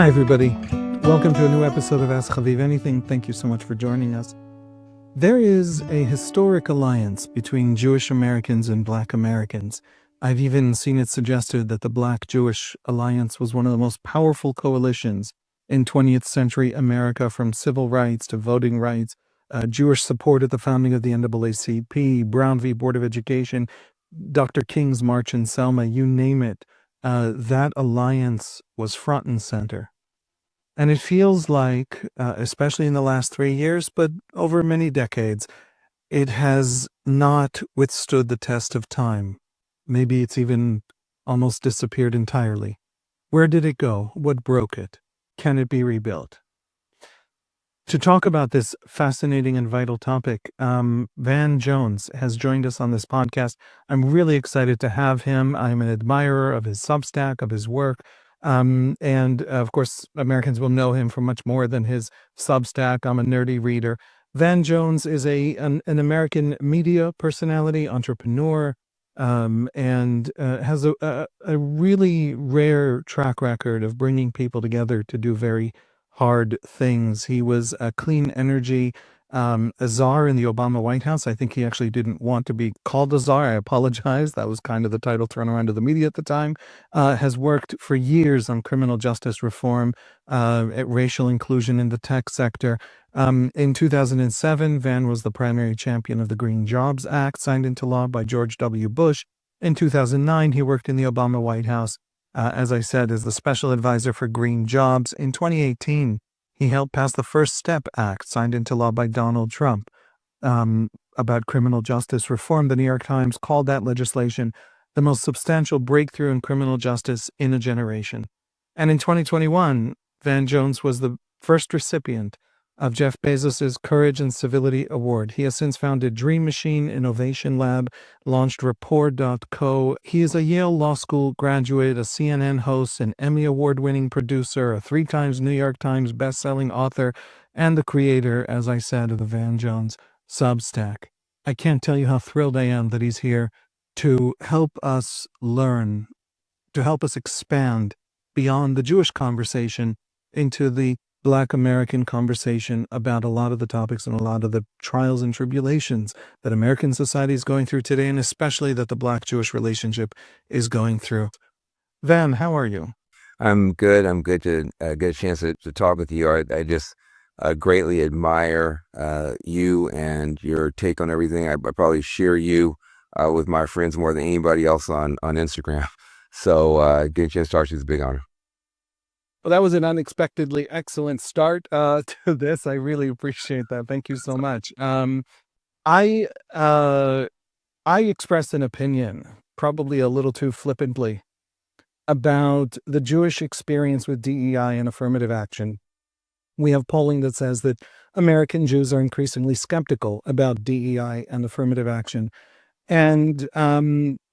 Hi, everybody. Welcome to a new episode of Ask Haviv Anything. Thank you so much for joining us. There is a historic alliance between Jewish Americans and Black Americans. I've even seen it suggested that the Black-Jewish alliance was one of the most powerful coalitions in 20th century America, from civil rights to voting rights, Jewish support at the founding of the NAACP, Brown v. Board of Education, Dr. King's March in Selma, you name it. That alliance was front and center. And it feels like, especially in the last 3 years, but over many decades, it has not withstood the test of time. Maybe it's even almost disappeared entirely. Where did it go? What broke it? Can it be rebuilt? To talk about this fascinating and vital topic, Van Jones has joined us on this podcast. I'm really excited to have him. I'm an admirer of his Substack, of his work. And of course, Americans will know him for much more than his Substack. I'm a nerdy reader. Van Jones is an American media personality, entrepreneur, and has a really rare track record of bringing people together to do very hard things. He was a clean energy czar in the Obama White House. I think he actually didn't want to be called a czar. I apologize. That was kind of the title thrown around to the media at the time. Has worked for years on criminal justice reform, at racial inclusion in the tech sector. In 2007, Van was the primary champion of the Green Jobs Act, signed into law by George W. Bush. In 2009, he worked in the Obama White House, as I said, as the special advisor for green jobs. In 2018, he helped pass the First Step Act, signed into law by Donald Trump, about criminal justice reform. The New York Times called that legislation the most substantial breakthrough in criminal justice in a generation. And in 2021, Van Jones was the first recipient of Jeff Bezos' Courage and Civility Award. He has since founded Dream Machine Innovation Lab, launched Rapport.co. He is a Yale Law School graduate, a CNN host, an Emmy Award-winning producer, a 3 times New York Times best-selling author, and the creator, as I said, of the Van Jones Substack. I can't tell you how thrilled I am that he's here to help us learn, to help us expand beyond the Jewish conversation into the Black American conversation about a lot of the topics and a lot of the trials and tribulations that American society is going through today, and especially that the Black-Jewish relationship is going through. Van, how are you? I'm good. I'm good to get a chance to talk with you. I just greatly admire you and your take on everything. I probably share you with my friends more than anybody else on Instagram. So getting a chance to talk to you is a big honor. Well, that was an unexpectedly excellent start to this. I really appreciate that. Thank you so much. I expressed an opinion, probably a little too flippantly, about the Jewish experience with DEI and affirmative action. We have polling that says that American Jews are increasingly skeptical about DEI and affirmative action. And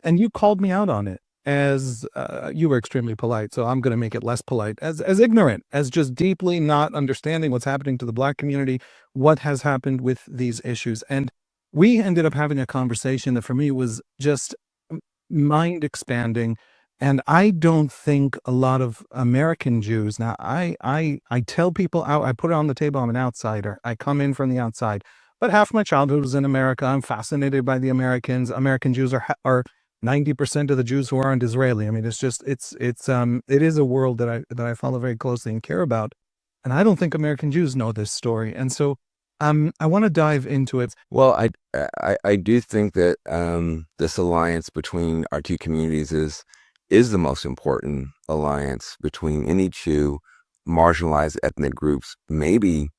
you called me out on it, as you were extremely polite, so I'm going to make it less polite, as ignorant, as just deeply not understanding what's happening to the Black community, what has happened with these issues. And we ended up having a conversation that for me was just mind expanding. And I don't think a lot of American Jews, now I tell people out, I put it on the table, I'm an outsider. I come in from the outside, but half my childhood was in America. I'm fascinated by the Americans. American Jews are 90% of the Jews who aren't Israeli. I mean, it's just, it is a world that I follow very closely and care about. And I don't think American Jews know this story. And so I want to dive into it. Well, I do think that this alliance between our two communities is the most important alliance between any two marginalized ethnic groups, maybe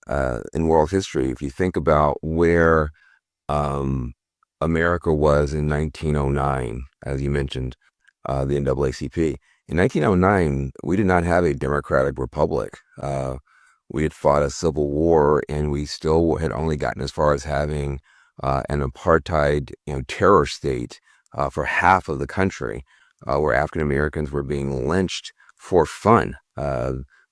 in world history. If you think about where America was in 1909, as you mentioned, the NAACP. In 1909, we did not have a democratic republic. We had fought a civil war, and we still had only gotten as far as having an apartheid, terror state for half of the country, where African Americans were being lynched for fun.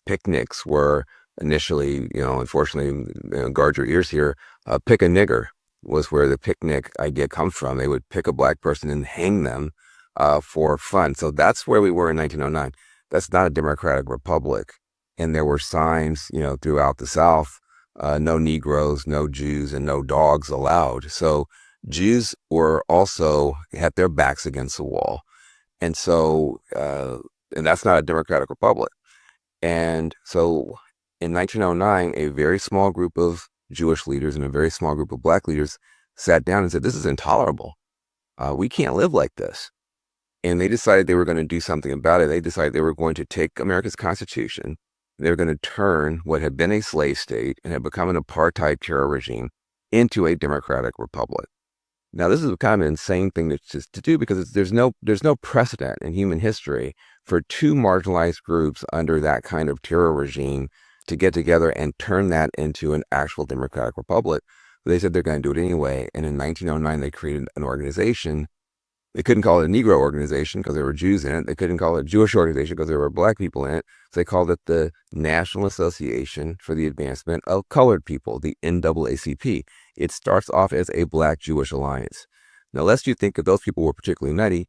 Picnics were initially, unfortunately, guard your ears here. Pick a nigger was where the picnic idea comes from. They would pick a Black person and hang them for fun. So that's where we were in 1909. that's not a democratic republic. And there were signs, throughout the South, no Negroes, no Jews, and no dogs allowed. So Jews were also had their backs against the wall. And so, and that's not a democratic republic. And so in 1909, a very small group of Jewish leaders and a very small group of Black leaders sat down and said, this is intolerable. We can't live like this. And they decided they were going to do something about it. They decided they were going to take America's Constitution. They were going to turn what had been a slave state and had become an apartheid terror regime into a democratic republic. Now, this is kind of an insane thing to do because there's no precedent in human history for two marginalized groups under that kind of terror regime to get together and turn that into an actual democratic republic. But they said they're going to do it anyway. And in 1909, they created an organization. They couldn't call it a Negro organization because there were Jews in it. They couldn't call it a Jewish organization because there were Black people in it. So they called it the National Association for the Advancement of Colored People, the NAACP. It starts off as a Black-Jewish alliance. Now, lest you think that those people were particularly nutty,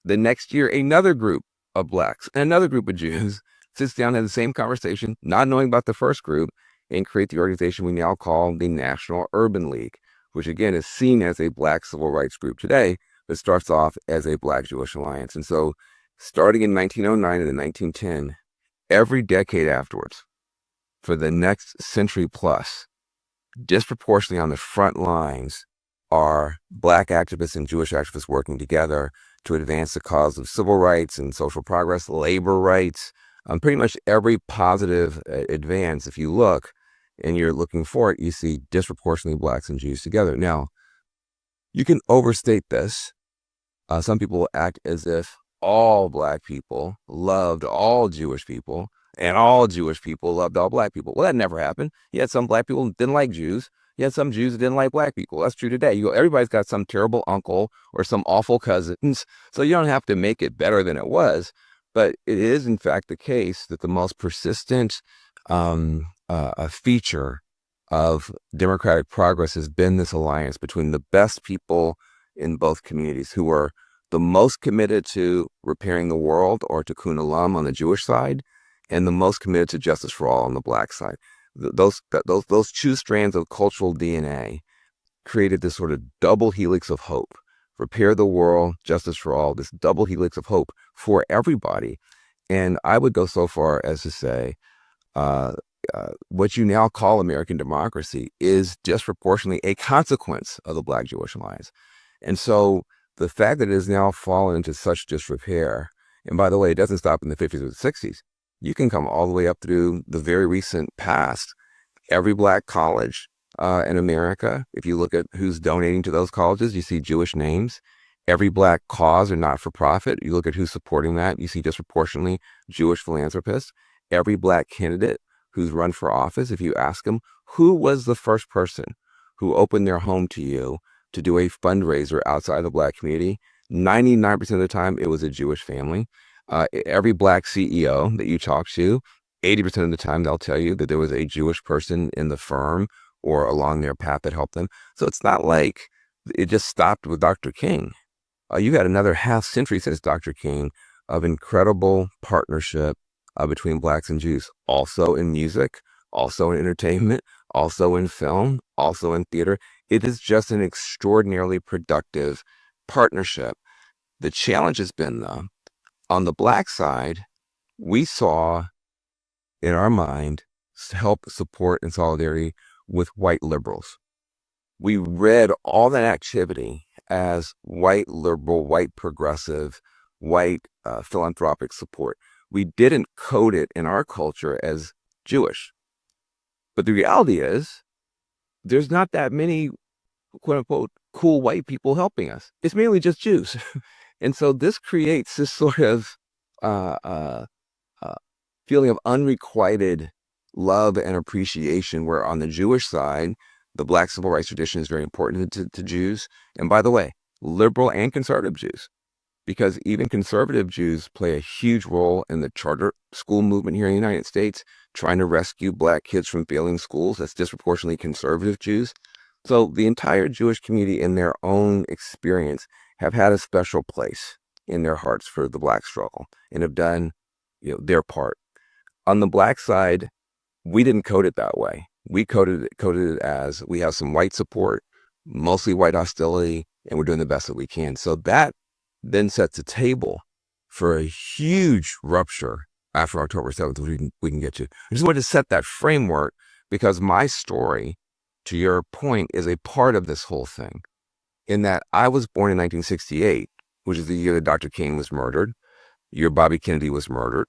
the next year, another group of Blacks and another group of Jews sits down and has the same conversation, not knowing about the first group, and create the organization we now call the National Urban League, which again is seen as a Black civil rights group today, but starts off as a Black-Jewish alliance. And so starting in 1909 and 1910, every decade afterwards, for the next century plus, disproportionately on the front lines are Black activists and Jewish activists working together to advance the cause of civil rights and social progress, labor rights, pretty much every positive advance. If you look and you're looking for it, you see disproportionately Blacks and Jews together. Now, you can overstate this. Some people act as if all Black people loved all Jewish people and all Jewish people loved all Black people. Well, that never happened. You had some Black people who didn't like Jews. You had some Jews that didn't like Black people. That's true today. Everybody's got some terrible uncle or some awful cousins. So you don't have to make it better than it was. But it is, in fact, the case that the most persistent feature of democratic progress has been this alliance between the best people in both communities who are the most committed to repairing the world, or tikkun olam on the Jewish side, and the most committed to justice for all on the Black side. Those two strands of cultural DNA created this sort of double helix of hope. Repair the world, justice for all, this double helix of hope for everybody. And I would go so far as to say what you now call American democracy is disproportionately a consequence of the Black-Jewish alliance. And so the fact that it has now fallen into such disrepair, and by the way, it doesn't stop in the 50s or the 60s. You can come all the way up through the very recent past. Every Black college in America, if you look at who's donating to those colleges, you see Jewish names. Every Black cause or not-for-profit, you look at who's supporting that, you see disproportionately Jewish philanthropists. Every Black candidate who's run for office, if you ask them, who was the first person who opened their home to you to do a fundraiser outside the Black community, 99% of the time it was a Jewish family. Every Black CEO that you talk to, 80% of the time they'll tell you that there was a Jewish person in the firm or along their path that helped them. So it's not like it just stopped with Dr. King. You got another half century since Dr. King of incredible partnership between Blacks and Jews, also in music, also in entertainment, also in film, also in theater. It is just an extraordinarily productive partnership. The challenge has been, though, on the Black side, we saw in our mind help, support, and solidarity with white liberals. We read all that activity as white liberal, white progressive, white philanthropic support. We didn't code it in our culture as Jewish. But the reality is, there's not that many, quote unquote, cool white people helping us. It's mainly just Jews. And so this creates this sort of feeling of unrequited love and appreciation, where on the Jewish side, the Black civil rights tradition is very important to Jews. And by the way, liberal and conservative Jews, because even conservative Jews play a huge role in the charter school movement here in the United States, trying to rescue Black kids from failing schools. That's disproportionately conservative Jews. So the entire Jewish community, in their own experience, have had a special place in their hearts for the Black struggle and have done their part. On the black side, we didn't code it that way. We coded it as we have some white support, mostly white hostility, and we're doing the best that we can. So that then sets the table for a huge rupture after October 7th, which we can get to. I just wanted to set that framework because my story, to your point, is a part of this whole thing. In that I was born in 1968, which is the year that Dr. King was murdered, the year Bobby Kennedy was murdered.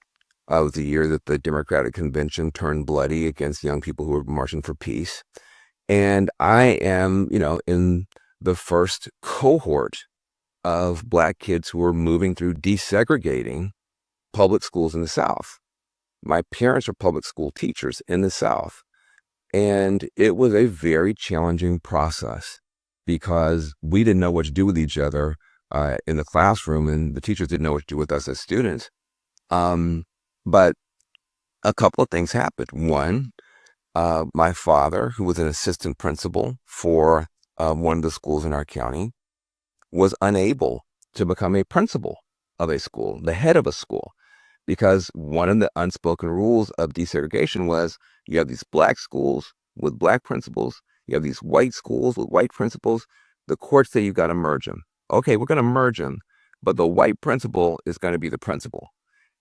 It was the year that the Democratic Convention turned bloody against young people who were marching for peace. And I am, in the first cohort of Black kids who were moving through desegregating public schools in the South. My parents are public school teachers in the South. And it was a very challenging process because we didn't know what to do with each other in the classroom, and the teachers didn't know what to do with us as students. But a couple of things happened. One, my father, who was an assistant principal for one of the schools in our county, was unable to become a principal of a school, the head of a school, because one of the unspoken rules of desegregation was you have these Black schools with Black principals, you have these white schools with white principals. The courts say you've got to merge them. Okay, we're going to merge them, but the white principal is going to be the principal,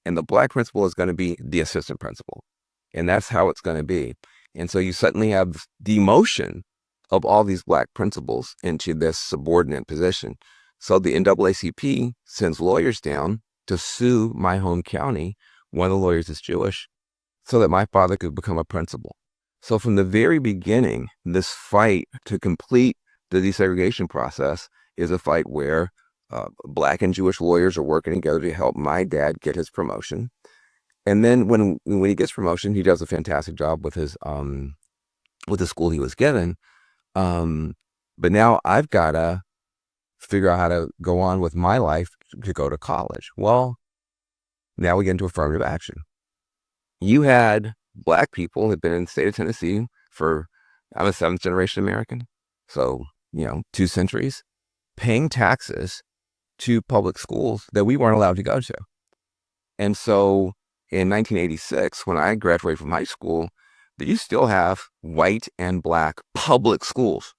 and the Black principal is going to be the assistant principal. And that's how it's going to be. And so you suddenly have demotion of all these Black principals into this subordinate position. So the NAACP sends lawyers down to sue my home county. One of the lawyers is Jewish, so that my father could become a principal. So from the very beginning, this fight to complete the desegregation process is a fight where Black and Jewish lawyers are working together to help my dad get his promotion. And then when he gets promotion, he does a fantastic job with the school he was given. But now I've got to figure out how to go on with my life to go to college. Well, now we get into affirmative action. You had Black people who had been in the state of Tennessee for, I'm a 7th generation American. So, 2 centuries, paying taxes to public schools that we weren't allowed to go to. And so in 1986, when I graduated from high school, you still have white and Black public schools,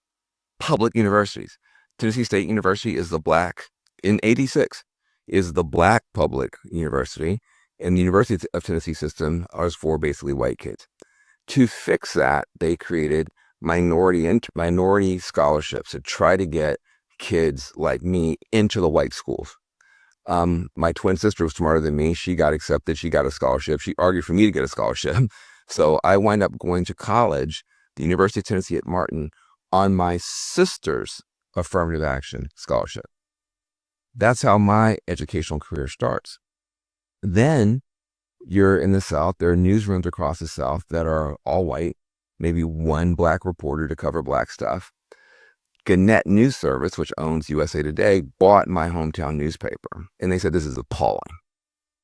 public universities. Tennessee State University is the Black, in 86, is the Black public university, and the University of Tennessee system is for basically white kids. To fix that, they created minority scholarships to try to get kids like me into the white schools. My twin sister was smarter than me. She got accepted. She got a scholarship. She argued for me to get a scholarship. So I wind up going to college, the University of Tennessee at Martin, on my sister's affirmative action scholarship. That's how my educational career starts. Then you're in the South. There are newsrooms across the South that are all white, maybe one Black reporter to cover Black stuff. Gannett News Service, which owns USA Today, bought my hometown newspaper, and they said this is appalling.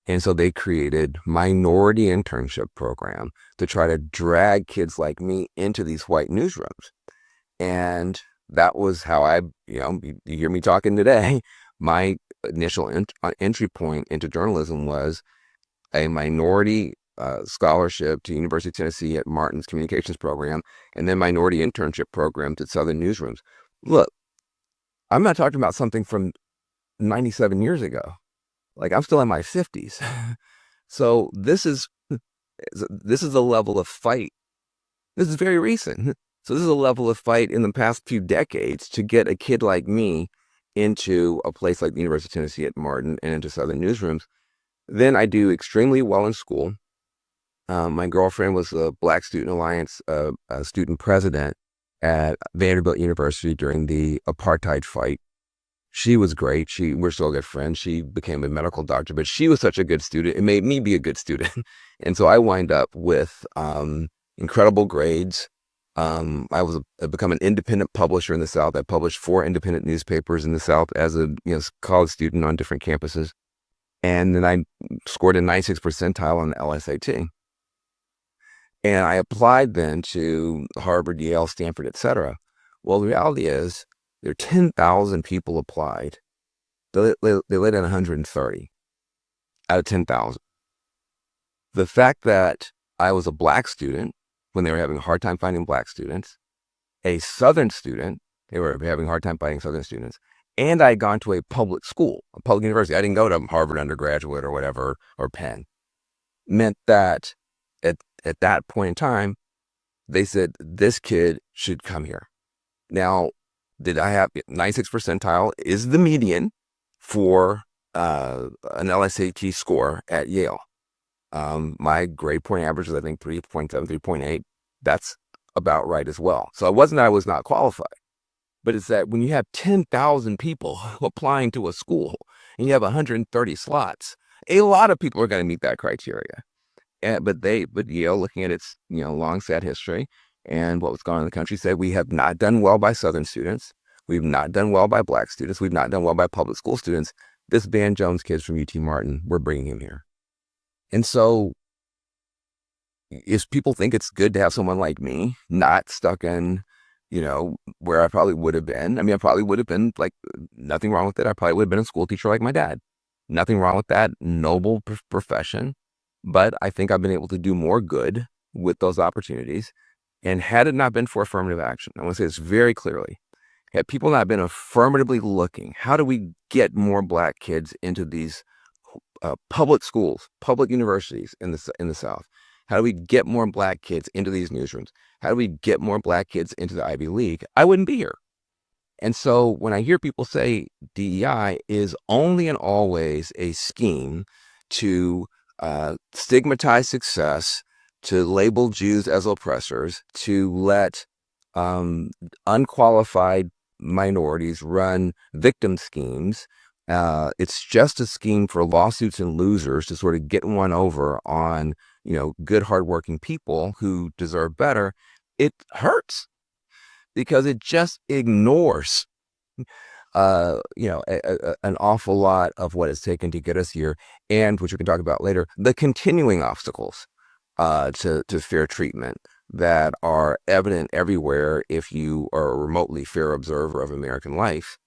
And so they created minority internship program to try to drag kids like me into these white newsrooms. And that was how you hear me talking today. My initial entry point into journalism was a minority scholarship to University of Tennessee at Martin's communications program, and then minority internship programs at Southern newsrooms. Look, I'm not talking about something from 97 years ago. Like, I'm still in my 50s. So this is a level of fight. This is very recent. So this is a level of fight in the past few decades to get a kid like me into a place like the University of Tennessee at Martin and into Southern newsrooms. Then I do extremely well in school. My girlfriend was a Black Student Alliance student president at Vanderbilt University during the apartheid fight. She was great. We're still good friends. She became a medical doctor, but she was such a good student. It made me be a good student. And so I wind up with incredible grades. I become an independent publisher in the South. I published 4 independent newspapers in the South as a college student on different campuses. And then I scored a 96th percentile on the LSAT. And I applied then to Harvard, Yale, Stanford, etc. Well, the reality is there are 10,000 people applied. They let in 130 out of 10,000. the fact that I was a black student when they were having a hard time finding black students, a Southern student, they were having a hard time finding Southern students, and I had gone to a public school, a public university. I didn't go to Harvard undergraduate or whatever, or Penn, meant that at that point in time, they said, this kid should come here. Now, did I have 96th percentile is the median for an LSAT score at Yale. My grade point average was, I think, 3.7, 3.8. That's about right as well. So it wasn't that I was not qualified, but it's that when you have 10,000 people applying to a school and you have 130 slots, a lot of people are going to meet that criteria. But Yale, looking at its long sad history and what was going on in the country, said we have not done well by Southern students. We've not done well by black students. We've not done well by public school students. This Van Jones kid's from UT Martin. We're bringing him here. And so if people think it's good to have someone like me not stuck in, where I probably would have been. I mean, I probably would have been like, nothing wrong with it. I probably would have been a school teacher like my dad. Nothing wrong with that noble profession. But I think I've been able to do more good with those opportunities. And had it not been for affirmative action, I want to say this very clearly, had people not been affirmatively looking, how do we get more black kids into these public schools, public universities in the South? How do we get more black kids into these newsrooms? How do we get more black kids into the Ivy League? I wouldn't be here. And so when I hear people say DEI is only and always a scheme to stigmatize success, to label Jews as oppressors, to let unqualified minorities run victim schemes, it's just a scheme for lawsuits and losers to sort of get one over on good, hardworking people who deserve better. It hurts because it just ignores, an awful lot of what it's taken to get us here, and which we can talk about later, the continuing obstacles to fair treatment that are evident everywhere if you are a remotely fair observer of American life.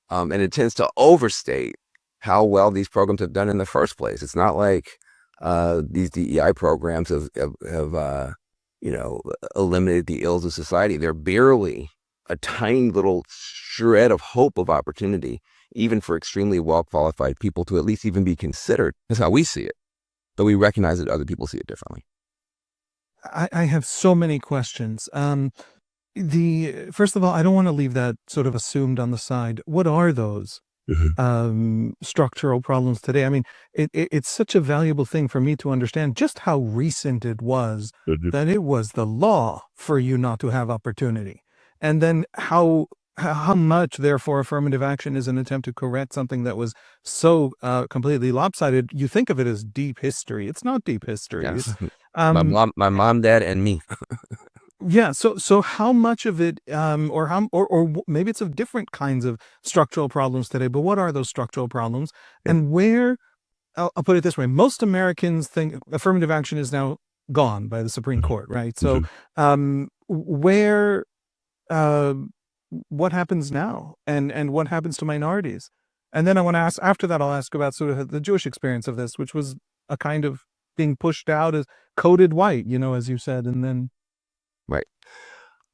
And it tends to overstate how well these programs have done in the first place. It's not like these DEI programs have eliminated the ills of society. They're barely a tiny little shred of hope of opportunity, even for extremely well-qualified people to at least even be considered. That's how we see it. But we recognize that other people see it differently. I have so many questions. First of all, I don't want to leave that sort of assumed on the side. What are those structural problems today? I mean, it's such a valuable thing for me to understand just how recent it was that it was the law for you not to have opportunity. And then how much, therefore, affirmative action is an attempt to correct something that was so completely lopsided. You think of it as deep history. It's not deep history. Yes. It's, My mom, dad, and me. yeah. So how much of it, or maybe it's of different kinds of structural problems today, but what are those structural problems? Yeah. And where, I'll put it this way, most Americans think affirmative action is now gone by the Supreme Court, right? So where, what happens now, and what happens to minorities? And then I want to ask, after that, I'll ask about sort of the Jewish experience of this, which was a kind of being pushed out as coded white, as you said, and then. Right.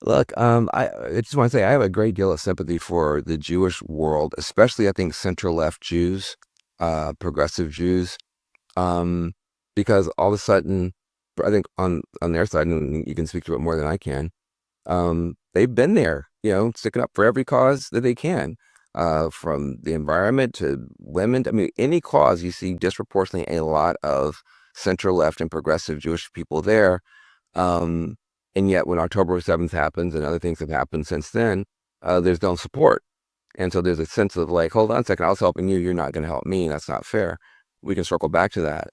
Look, I just want to say I have a great deal of sympathy for the Jewish world, especially I think center-left Jews, progressive Jews, because all of a sudden, I think on their side, and you can speak to it more than I can, they've been there, sticking up for every cause that they can, from the environment to women. I mean, any cause you see disproportionately a lot of center-left and progressive Jewish people there. And yet when October 7th happens and other things have happened since then, there's no support. And so there's a sense of like, hold on a second, I was helping you, you're not going to help me. That's not fair. We can circle back to that.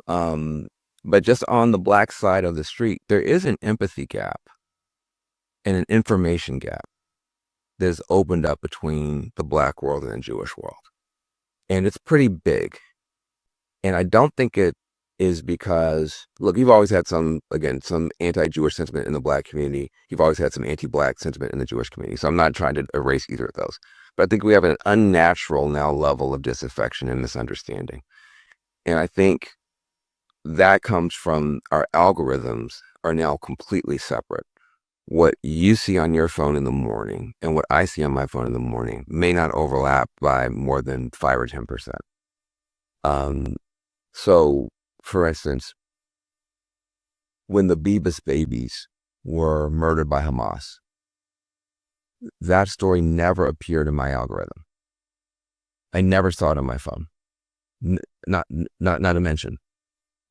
But just on the black side of the street, there is an empathy gap and an information gap that's opened up between the black world and the Jewish world. And it's pretty big. And I don't think it is because, look, you've always had some anti-Jewish sentiment in the black community. You've always had some anti-black sentiment in the Jewish community. So I'm not trying to erase either of those. But I think we have an unnatural now level of disaffection and misunderstanding. And I think that comes from our algorithms are now completely separate. What you see on your phone in the morning and what I see on my phone in the morning may not overlap by more than 5 or 10%. So, for instance, when the Bibas babies were murdered by Hamas, that story never appeared in my algorithm. I never saw it on my phone. Not a mention.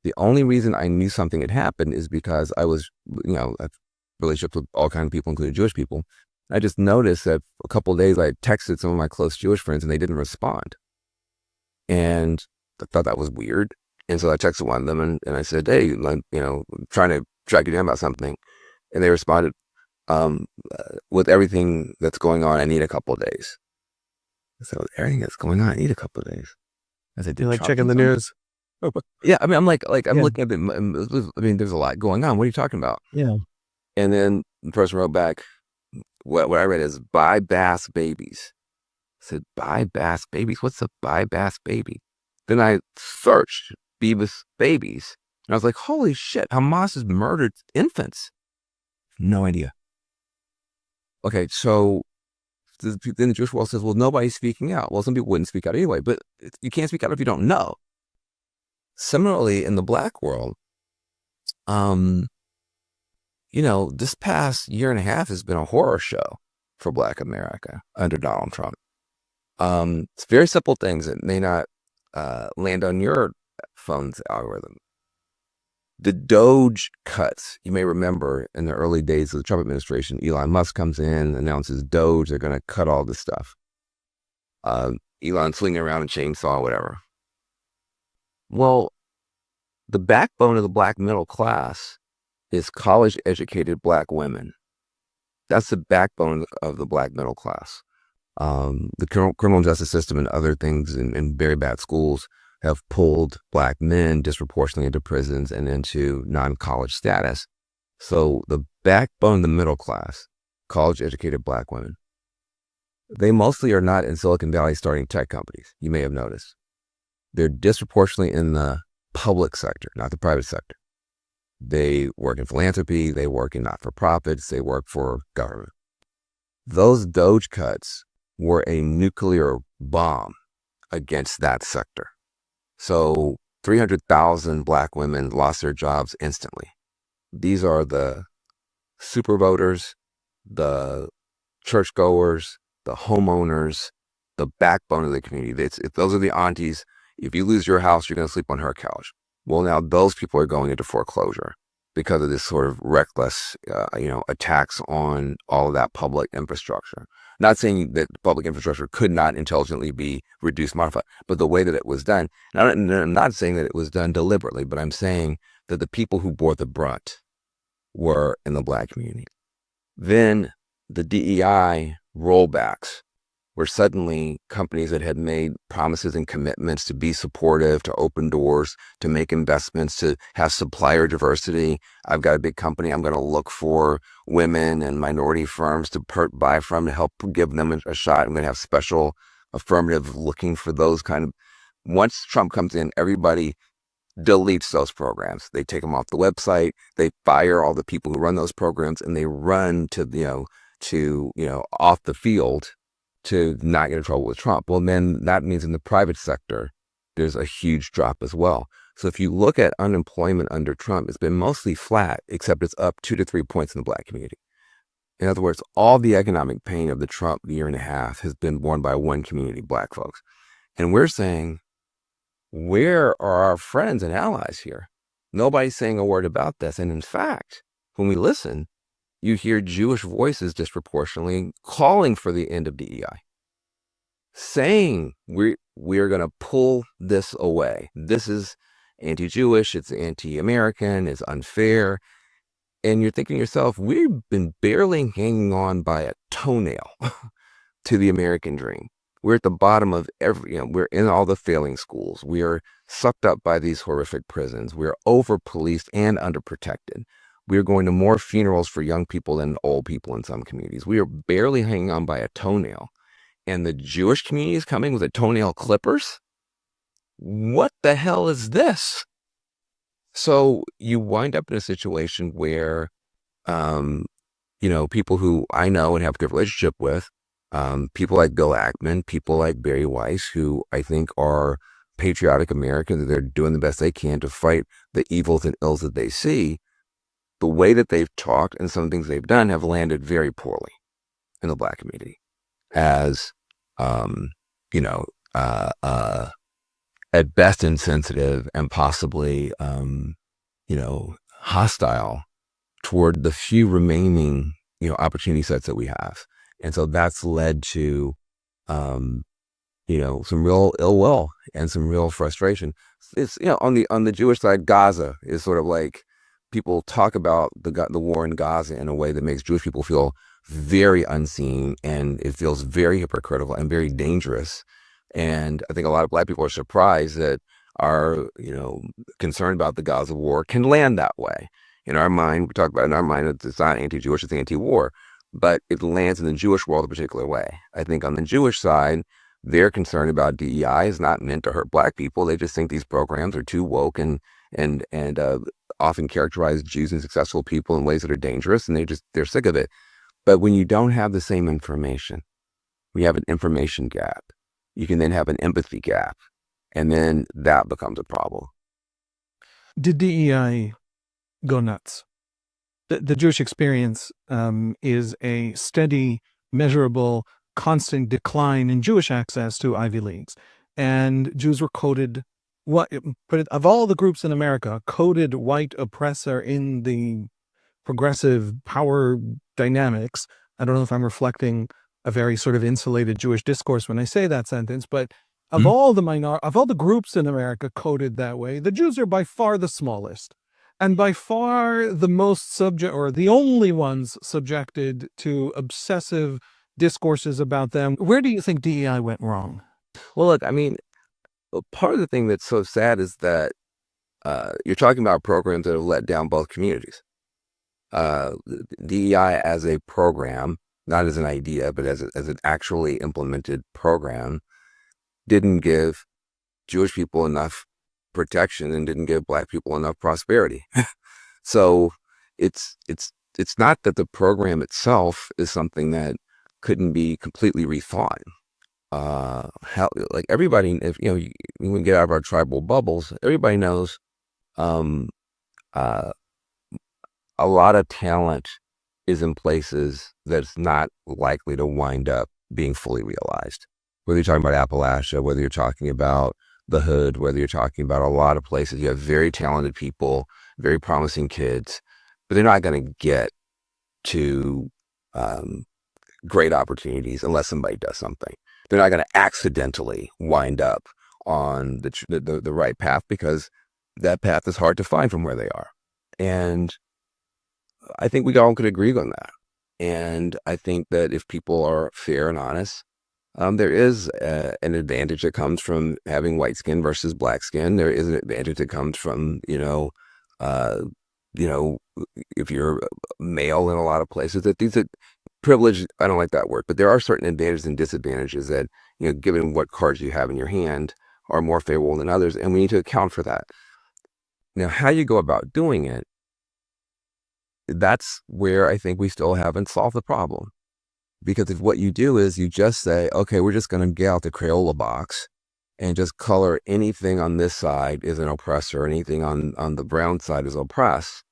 The only reason I knew something had happened is because I was, a relationship with all kinds of people, including Jewish people. I just noticed that a couple of days I texted some of my close Jewish friends and they didn't respond. And I thought that was weird. And so I texted one of them and I said, hey, trying to track you down about something. And they responded, with everything that's going on, I need a couple of days. So with everything that's going on, I need a couple of days. I said, You like checking the news? Yeah, I mean, I'm Yeah. looking at it. I mean, there's a lot going on. What are you talking about? Yeah. And then the person wrote back, what I read is buy Bass babies. I said, buy Bass babies? What's a buy Bass baby? Then I searched Bibas babies. And I was like, holy shit, Hamas has murdered infants. No idea. Okay, so then the Jewish world says, well, nobody's speaking out. Well, some people wouldn't speak out anyway, but you can't speak out if you don't know. Similarly, in the Black world, this past year and a half has been a horror show for Black America under Donald Trump. It's very simple things that may not land on your phone's algorithm. The Doge cuts, you may remember in the early days of the Trump administration, Elon Musk comes in, announces Doge, they're going to cut all this stuff. Elon swinging around a chainsaw, whatever. Well, the backbone of the Black middle class is college-educated Black women. That's the backbone of the Black middle class. The criminal justice system and other things in very bad schools have pulled Black men disproportionately into prisons and into non-college status. So the backbone of the middle class, college-educated Black women, they mostly are not in Silicon Valley starting tech companies, you may have noticed. They're disproportionately in the public sector, not the private sector. They work in philanthropy, they work in not-for-profits, they work for government. Those Doge cuts were a nuclear bomb against that sector. So 300,000 Black women lost their jobs instantly. These are the super voters, the churchgoers, the homeowners, the backbone of the community. Those are the aunties. If you lose your house, you're going to sleep on her couch. Well, now those people are going into foreclosure because of this sort of reckless, attacks on all of that public infrastructure. Not saying that public infrastructure could not intelligently be reduced, modified, but the way that it was done. I'm not saying that it was done deliberately, but I'm saying that the people who bore the brunt were in the Black community. Then the DEI rollbacks, where suddenly companies that had made promises and commitments to be supportive, to open doors, to make investments, to have supplier diversity. I've got a big company. I'm going to look for women and minority firms to buy from to help give them a shot. I'm going to have special affirmative looking for those kind of. Once Trump comes in, everybody deletes those programs. They take them off the website. They fire all the people who run those programs, and they run to off the field to not get in trouble with Trump. Well, then that means in the private sector, there's a huge drop as well. So if you look at unemployment under Trump, it's been mostly flat, except it's up 2 to 3 points in the Black community. In other words, all the economic pain of the Trump year and a half has been borne by one community, Black folks. And we're saying, where are our friends and allies here? Nobody's saying a word about this. And in fact, when we listen, you hear Jewish voices disproportionately calling for the end of DEI, saying we're going to pull this away. This is anti-Jewish, it's anti-American, it's unfair. And you're thinking to yourself, we've been barely hanging on by a toenail to the American dream. We're at the bottom of we're in all the failing schools. We are sucked up by these horrific prisons. We're over-policed and underprotected. We are going to more funerals for young people than old people in some communities. We are barely hanging on by a toenail. And the Jewish community is coming with a toenail clippers? What the hell is this? So you wind up in a situation where, um, people who I know and have a good relationship with, people like Bill Ackman, people like Barry Weiss, who I think are patriotic Americans, and they're doing the best they can to fight the evils and ills that they see. The way that they've talked and some things they've done have landed very poorly in the Black community as, um, you know, uh, uh, at best insensitive and possibly, hostile toward the few remaining, opportunity sets that we have. And so that's led to, um, some real ill will and some real frustration. It's, on the Jewish side, Gaza is sort of like people talk about the war in Gaza in a way that makes Jewish people feel very unseen, and it feels very hypocritical and very dangerous. And I think a lot of Black people are surprised that our, concern about the Gaza war can land that way. In our mind, we talk about in our mind, it's not anti-Jewish, it's anti-war, but it lands in the Jewish world a particular way. I think on the Jewish side, their concern about DEI is not meant to hurt Black people. They just think these programs are too woke and often characterize Jews and successful people in ways that are dangerous, and they're sick of it. But when you don't have the same information, we have an information gap. You can then have an empathy gap, and then that becomes a problem. Did DEI go nuts? The Jewish experience is a steady, measurable, constant decline in Jewish access to Ivy Leagues. And Jews were coded, of all the groups in America, coded white oppressor in the progressive power dynamics. I don't know if I'm reflecting a very sort of insulated Jewish discourse when I say that sentence, but of all the groups in America coded that way, the Jews are by far the smallest, and by far the most the only ones subjected to obsessive discourses about them. Where do you think DEI went wrong? Well, look, I mean, part of the thing that's so sad is that you're talking about programs that have let down both communities. DEI as a program, not as an idea, but as an actually implemented program, didn't give Jewish people enough protection and didn't give Black people enough prosperity. So it's not that the program itself is something that couldn't be completely rethought. Like everybody, if we get out of our tribal bubbles, everybody knows a lot of talent is in places that's not likely to wind up being fully realized. Whether you're talking about Appalachia, whether you're talking about the hood, whether you're talking about a lot of places, you have very talented people, very promising kids, but they're not going to get to great opportunities unless somebody does something. They're not going to accidentally wind up on the right path, because that path is hard to find from where they are. And I think we all could agree on that. And I think that if people are fair and honest, there is an advantage that comes from having white skin versus Black skin. There is an advantage that comes from, if you're male in a lot of places, that these are privilege. I don't like that word, but there are certain advantages and disadvantages that, given what cards you have in your hand, are more favorable than others. And we need to account for that. Now, how you go about doing it, that's where I think we still haven't solved the problem. Because if what you do is you just say, okay, we're just going to get out the Crayola box and just color anything on this side is an oppressor, anything on the brown side is oppressed.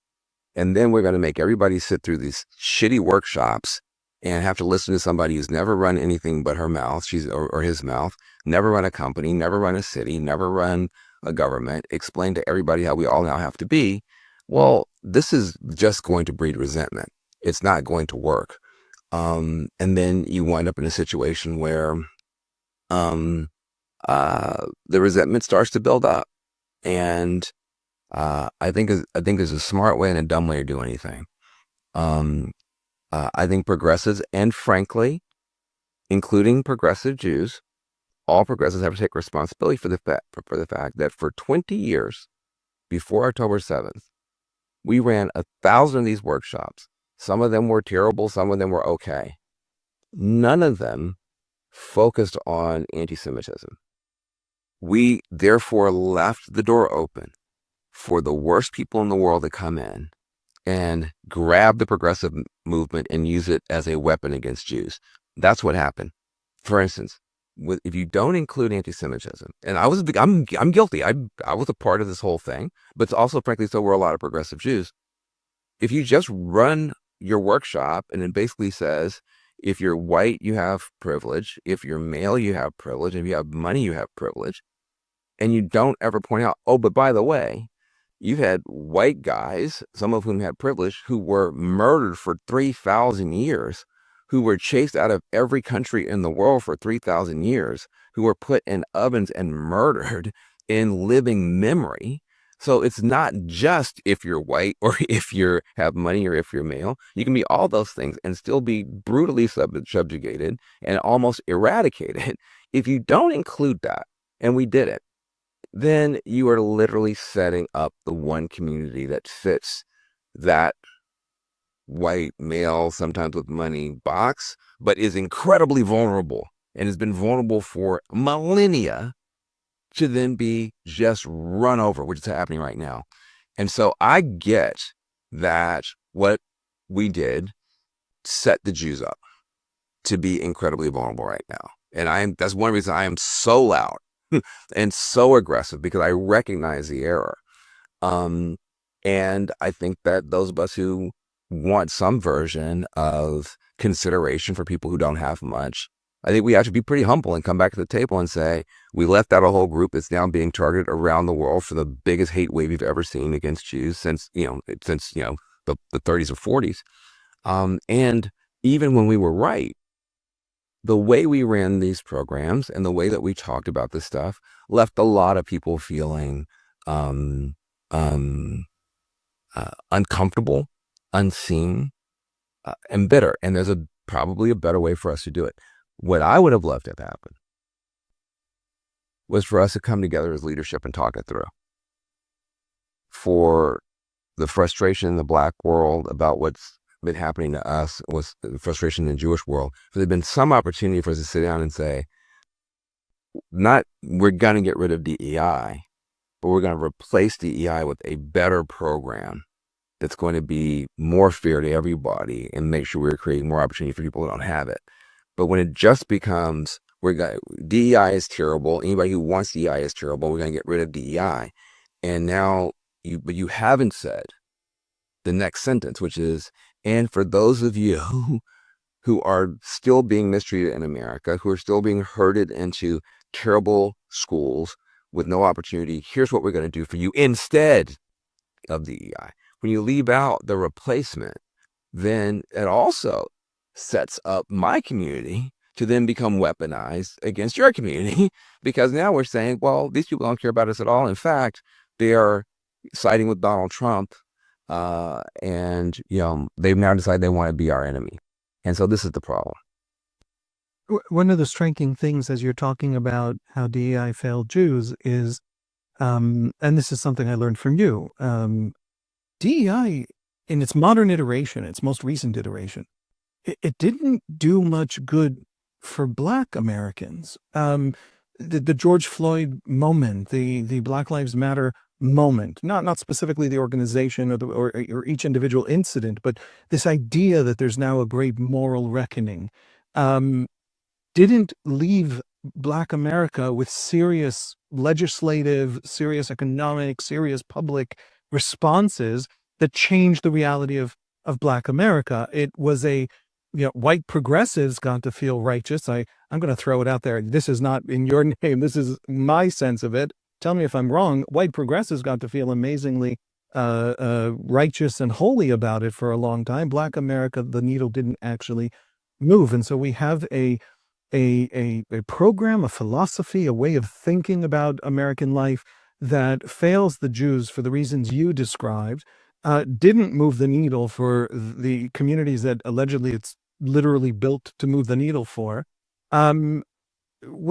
And then we're going to make everybody sit through these shitty workshops and have to listen to somebody who's never run anything but her mouth, or his mouth, never run a company, never run a city, never run a government, explain to everybody how we all now have to be. Well, this is just going to breed resentment. It's not going to work. And then you wind up in a situation where the resentment starts to build up. And I think there's a smart way and a dumb way to do anything. I think progressives, and frankly, including progressive Jews, all progressives have to take responsibility for the fact that for 20 years before October 7th, we ran 1,000 of these workshops. Some of them were terrible. Some of them were okay. None of them focused on anti-Semitism. We therefore left the door open for the worst people in the world to come in and grab the progressive movement and use it as a weapon against Jews. That's what happened. For instance, if you don't include anti-Semitism, and I'm guilty. I was a part of this whole thing, but also, frankly, so were a lot of progressive Jews. If you just run your workshop and it basically says, if you're white, you have privilege. If you're male, you have privilege. If you have money, you have privilege. And you don't ever point out, oh, but by the way, you've had white guys, some of whom had privilege, who were murdered for 3,000 years, who were chased out of every country in the world for 3,000 years, who were put in ovens and murdered in living memory. So it's not just if you're white or if you have money or if you're male. You can be all those things and still be brutally subjugated and almost eradicated. If you don't include that, and we did it, then you are literally setting up the one community that fits that white male, sometimes with money box, but is incredibly vulnerable and has been vulnerable for millennia to then be just run over, which is happening right now. And so I get that what we did set the Jews up to be incredibly vulnerable right now. And that's one reason I am so loud and so aggressive, because I recognize the error. And I think that those of us who want some version of consideration for people who don't have much, I think we have to be pretty humble and come back to the table and say, we left out a whole group that's now being targeted around the world for the biggest hate wave you've ever seen against Jews since the 30s or 40s. And even when we were right, the way we ran these programs and the way that we talked about this stuff left a lot of people feeling uncomfortable, unseen, and bitter. And there's probably a better way for us to do it. What I would have loved to have happen was for us to come together as leadership and talk it through. For the frustration in the Black world about what's been happening to us, was the frustration in the Jewish world, for there had been some opportunity for us to sit down and say, not we're going to get rid of DEI, but we're going to replace DEI with a better program that's going to be more fair to everybody and make sure we're creating more opportunity for people who don't have it. But when it just becomes, DEI is terrible, anybody who wants DEI is terrible, we're going to get rid of DEI. And now, you haven't said the next sentence, which is, and for those of you who are still being mistreated in America, who are still being herded into terrible schools with no opportunity, here's what we're going to do for you instead of DEI. When you leave out the replacement, then it also sets up my community to then become weaponized against your community, because now we're saying, well, these people don't care about us at all. In fact, they are siding with Donald Trump, and they've now decided they want to be our enemy. And so this is the problem. One of the striking things as you're talking about how DEI failed Jews is, and this is something I learned from you, DEI in its modern iteration, its most recent iteration, it didn't do much good for Black Americans. The George Floyd moment, the Black Lives Matter moment, not specifically the organization or each individual incident, but this idea that there's now a great moral reckoning, didn't leave Black America with serious legislative, serious economic, serious public responses that changed the reality of Black America. It was white progressives got to feel righteous. I'm going to throw it out there. This is not in your name. This is my sense of it. Tell me if I'm wrong. White progressives got to feel amazingly righteous and holy about it for a long time. Black America, the needle didn't actually move. And so we have a program, a philosophy, a way of thinking about American life that fails the Jews for the reasons you described, didn't move the needle for the communities that allegedly it's literally built to move the needle for. If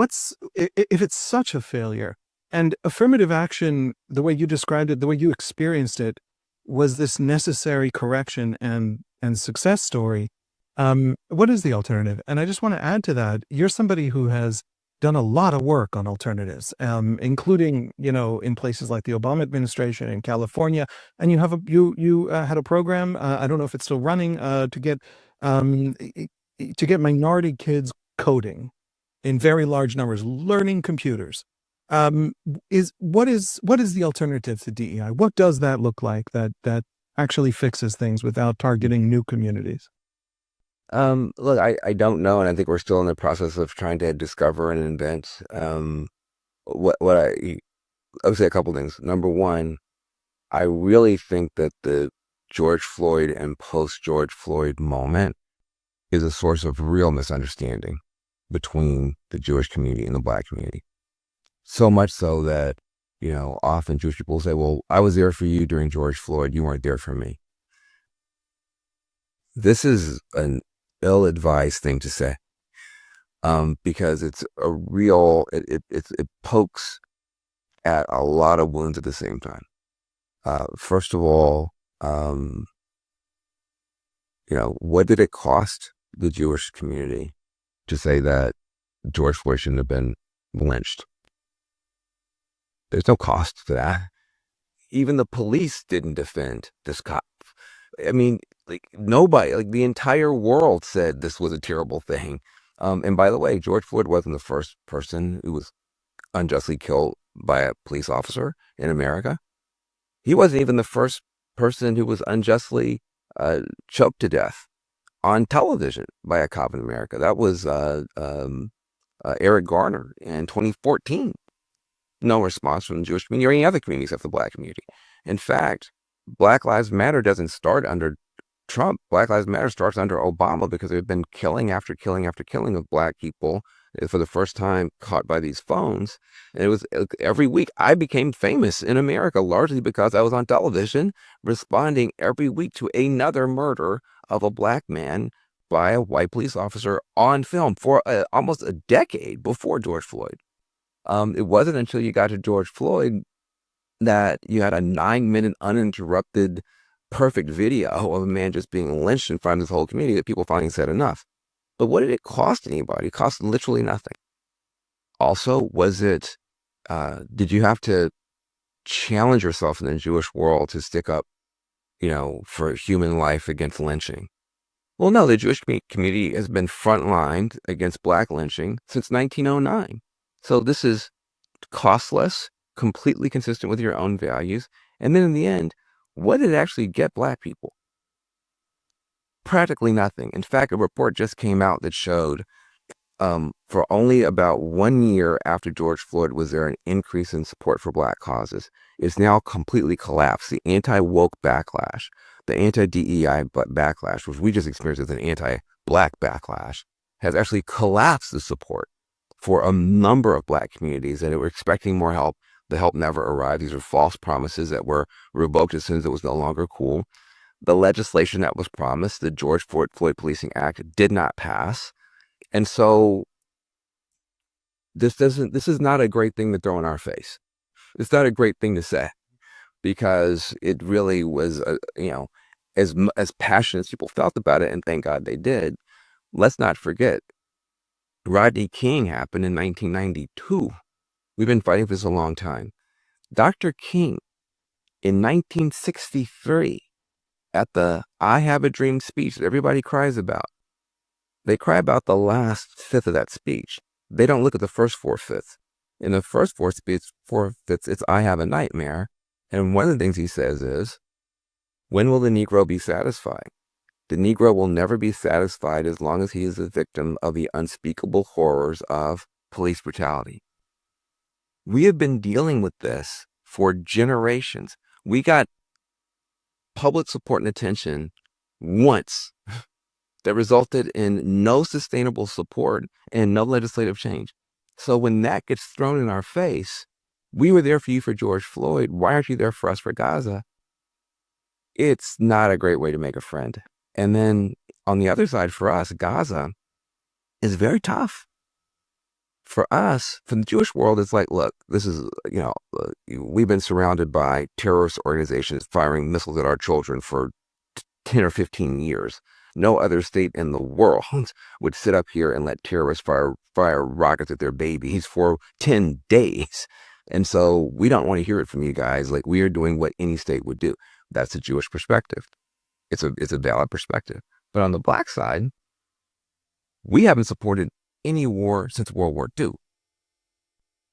it's such a failure, and affirmative action, the way you described it, the way you experienced it, was this necessary correction and success story, what is the alternative? And I just want to add to that, you're somebody who has done a lot of work on alternatives, including, in places like the Obama administration in California. And you had a program. I don't know if it's still running, um, to get minority kids coding in very large numbers, learning computers. What is the alternative to DEI? What does that look like that actually fixes things without targeting new communities? Look, I don't know, and I think we're still in the process of trying to discover and invent. What I would say a couple things. Number one, I really think that the George Floyd and post George Floyd moment is a source of real misunderstanding between the Jewish community and the Black community. So much so that, often Jewish people say, well, I was there for you during George Floyd. You weren't there for me. This is an ill-advised thing to say, because it's a real, it pokes at a lot of wounds at the same time. First of all, what did it cost the Jewish community to say that George Floyd shouldn't have been lynched? There's no cost to that. Even the police didn't defend this cop. I mean, nobody, the entire world said this was a terrible thing. And by the way, George Floyd wasn't the first person who was unjustly killed by a police officer in America. He wasn't even the first person who was unjustly choked to death on television by a cop in America. That was Eric Garner in 2014. No response from the Jewish community or any other community except the Black community. In fact, Black Lives Matter doesn't start under Trump. Black Lives Matter starts under Obama, because there had been killing after killing after killing of Black people for the first time caught by these phones. And it was every week I became famous in America, largely because I was on television responding every week to another murder of a Black man by a white police officer on film for almost a decade before George Floyd. It wasn't until you got to George Floyd that you had a 9-minute uninterrupted perfect video of a man just being lynched in front of this whole community that people finally said enough. But what did it cost anybody? It cost literally nothing. Also, did you have to challenge yourself in the Jewish world to stick up, for human life against lynching? Well, no, the Jewish community has been frontlined against Black lynching since 1909. So this is costless, completely consistent with your own values. And then in the end, what did it actually get Black people? Practically nothing. In fact, a report just came out that showed for only about 1 year after George Floyd was there an increase in support for Black causes. It's now completely collapsed. The anti-woke backlash, the anti-DEI backlash, which we just experienced as an anti-Black backlash, has actually collapsed the support for a number of Black communities that were expecting more help. The help never arrived. These are false promises that were revoked as soon as it was no longer cool. The legislation that was promised, the George Floyd Policing Act, did not pass. And so this is not a great thing to throw in our face. It's not a great thing to say, because it really was, as passionate as people felt about it, and thank God they did. Let's not forget, Rodney King happened in 1992. We've been fighting for this a long time. Dr. King, in 1963, at the I Have a Dream speech that everybody cries about, they cry about the last fifth of that speech. They don't look at the first 4/5. In the first 4/5, it's I have a nightmare. And one of the things he says is, when will the Negro be satisfied? The Negro will never be satisfied as long as he is a victim of the unspeakable horrors of police brutality. We have been dealing with this for generations. We got public support and attention once that resulted in no sustainable support and no legislative change. So when that gets thrown in our face, we were there for you for George Floyd. Why aren't you there for us for Gaza? It's not a great way to make a friend. And then on the other side for us, Gaza is very tough. For us, for the Jewish world, it's like, look, this is, we've been surrounded by terrorist organizations firing missiles at our children for 10 or 15 years. No other state in the world would sit up here and let terrorists fire rockets at their babies for 10 days. And so we don't want to hear it from you guys. Like, we are doing what any state would do. That's a Jewish perspective. It's a valid perspective. But on the black side, we haven't supported any war since World War II.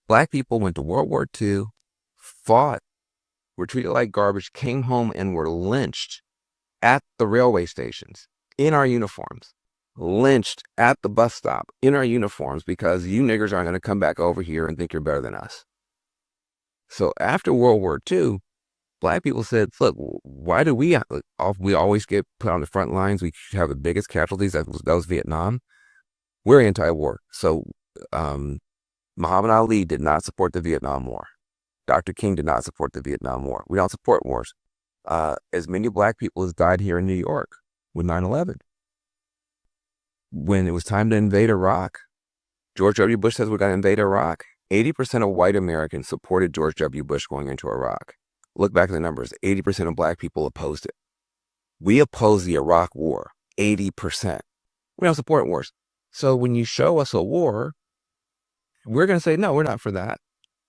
Black people went to World War II, fought, were treated like garbage, came home and were lynched at the railway stations in our uniforms, lynched at the bus stop in our uniforms, because you niggers aren't going to come back over here and think you're better than us. So after World War II, Black people said, look, why do we always get put on the front lines? We have the biggest casualties. That was Vietnam. We're anti-war. So Muhammad Ali did not support the Vietnam War. Dr. King did not support the Vietnam War. We don't support wars. As many Black people as died here in New York with 9/11. When it was time to invade Iraq, George W. Bush says we're going to invade Iraq. 80% of white Americans supported George W. Bush going into Iraq. Look back at the numbers. 80% of Black people opposed it. We oppose the Iraq War. 80%. We don't support wars. So when you show us a war, we're going to say, no, we're not for that.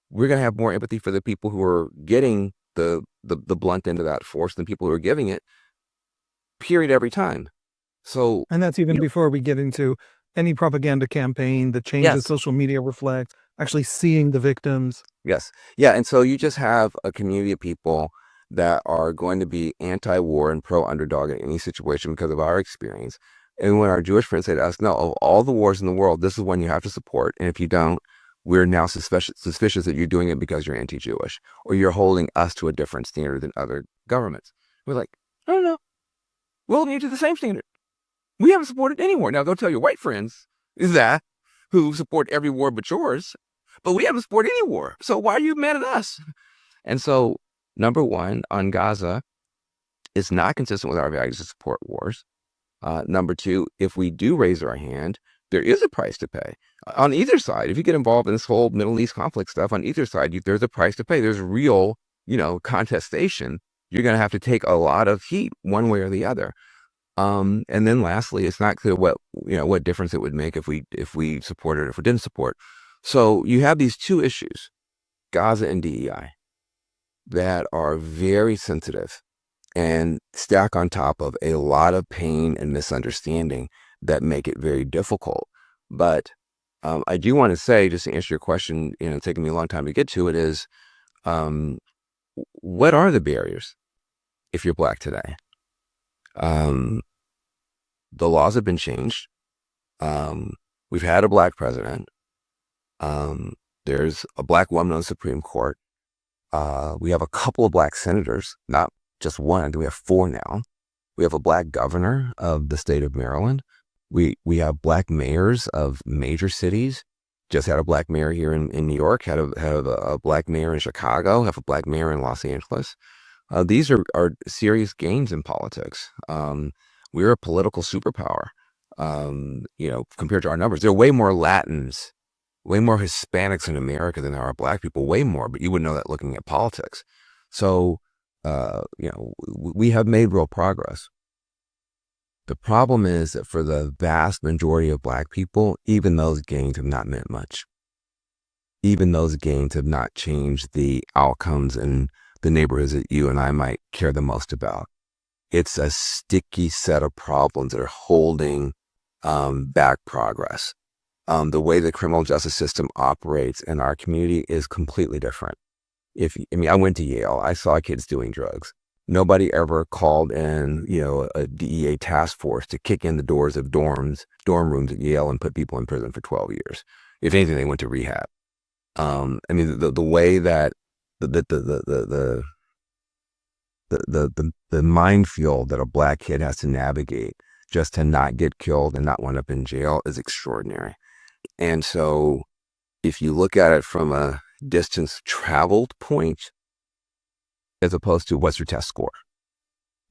We're going to have more empathy for the people who are getting the blunt end of that force than people who are giving it, period, every time. So, And that's even before we get into any propaganda campaign, the change that yes, social media reflects, actually seeing the victims. yes. Yeah. And so you just have a community of people that are going to be anti-war and pro-underdog in any situation because of our experience. And when our Jewish friends say to us, no, of all the wars in the world, this is one you have to support. And if you don't, we're now suspicious that you're doing it because you're anti-Jewish, or you're holding us to a different standard than other governments. We're like, I don't know. We'll hold you to the same standard. We haven't supported any war. Now go tell your white friends that who support every war but yours, but we haven't supported any war. So why are you mad at us? And so, number one, on Gaza, it's not consistent with our values to support wars. Number two, if we do raise our hand, there is a price to pay on either side. If you get involved in this whole Middle East conflict stuff on either side, there's a price to pay. There's real, contestation. You're going to have to take a lot of heat one way or the other. And then lastly, it's not clear what difference it would make if we supported or if we didn't support. So you have these two issues, Gaza and DEI, that are very sensitive and stack on top of a lot of pain and misunderstanding that make it very difficult. But I do want to say, just to answer your question, taking me a long time to get to it, is what are the barriers if you're Black today? The laws have been changed. We've had a Black president. There's a Black woman on the Supreme Court. We have a couple of Black senators, not just one. We have 4 now. We have a Black governor of the state of Maryland. We have Black mayors of major cities. Just had a Black mayor here in New York. Had a Black mayor in Chicago. Have a Black mayor in Los Angeles. These are serious gains in politics. We're a political superpower. Compared to our numbers, there are way more Latins, way more Hispanics in America than there are Black people. Way more, but you would know that looking at politics. So, we have made real progress. The problem is that for the vast majority of Black people, even those gains have not meant much. Even those gains have not changed the outcomes in the neighborhoods that you and I might care the most about. It's a sticky set of problems that are holding back progress. The way the criminal justice system operates in our community is completely different. I went to Yale. I saw kids doing drugs. Nobody ever called in, a DEA task force to kick in the doors of dorm rooms at Yale and put people in prison for 12 years. If anything, they went to rehab. The way that the minefield that a Black kid has to navigate just to not get killed and not wind up in jail is extraordinary. And so if you look at it from a distance traveled point, as opposed to what's your test score.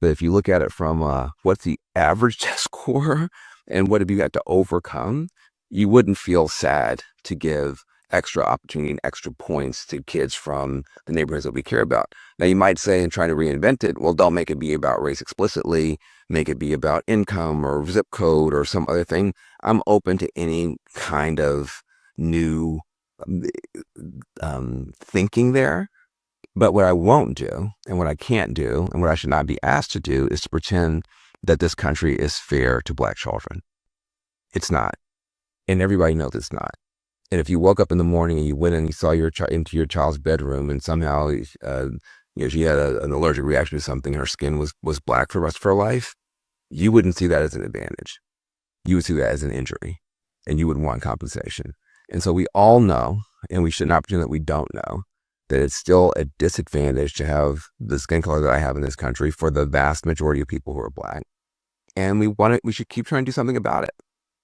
But if you look at it from what's the average test score and what have you got to overcome, you wouldn't feel sad to give extra opportunity and extra points to kids from the neighborhoods that we care about. Now, you might say, in trying to reinvent it, well, don't make it be about race explicitly, make it be about income or zip code or some other thing. I'm open to any kind of new thinking there. But what I won't do, and what I can't do, and what I should not be asked to do, is to pretend that this country is fair to Black children. It's not. And everybody knows it's not. And if you woke up in the morning and you went and you saw into your child's bedroom, and somehow she had an allergic reaction to something, her skin was black for the rest of her life, you wouldn't see that as an advantage. You would see that as an injury, and you would want compensation. And so we all know, and we should not pretend that we don't know, that it's still a disadvantage to have the skin color that I have in this country for the vast majority of people who are Black. And we should keep trying to do something about it.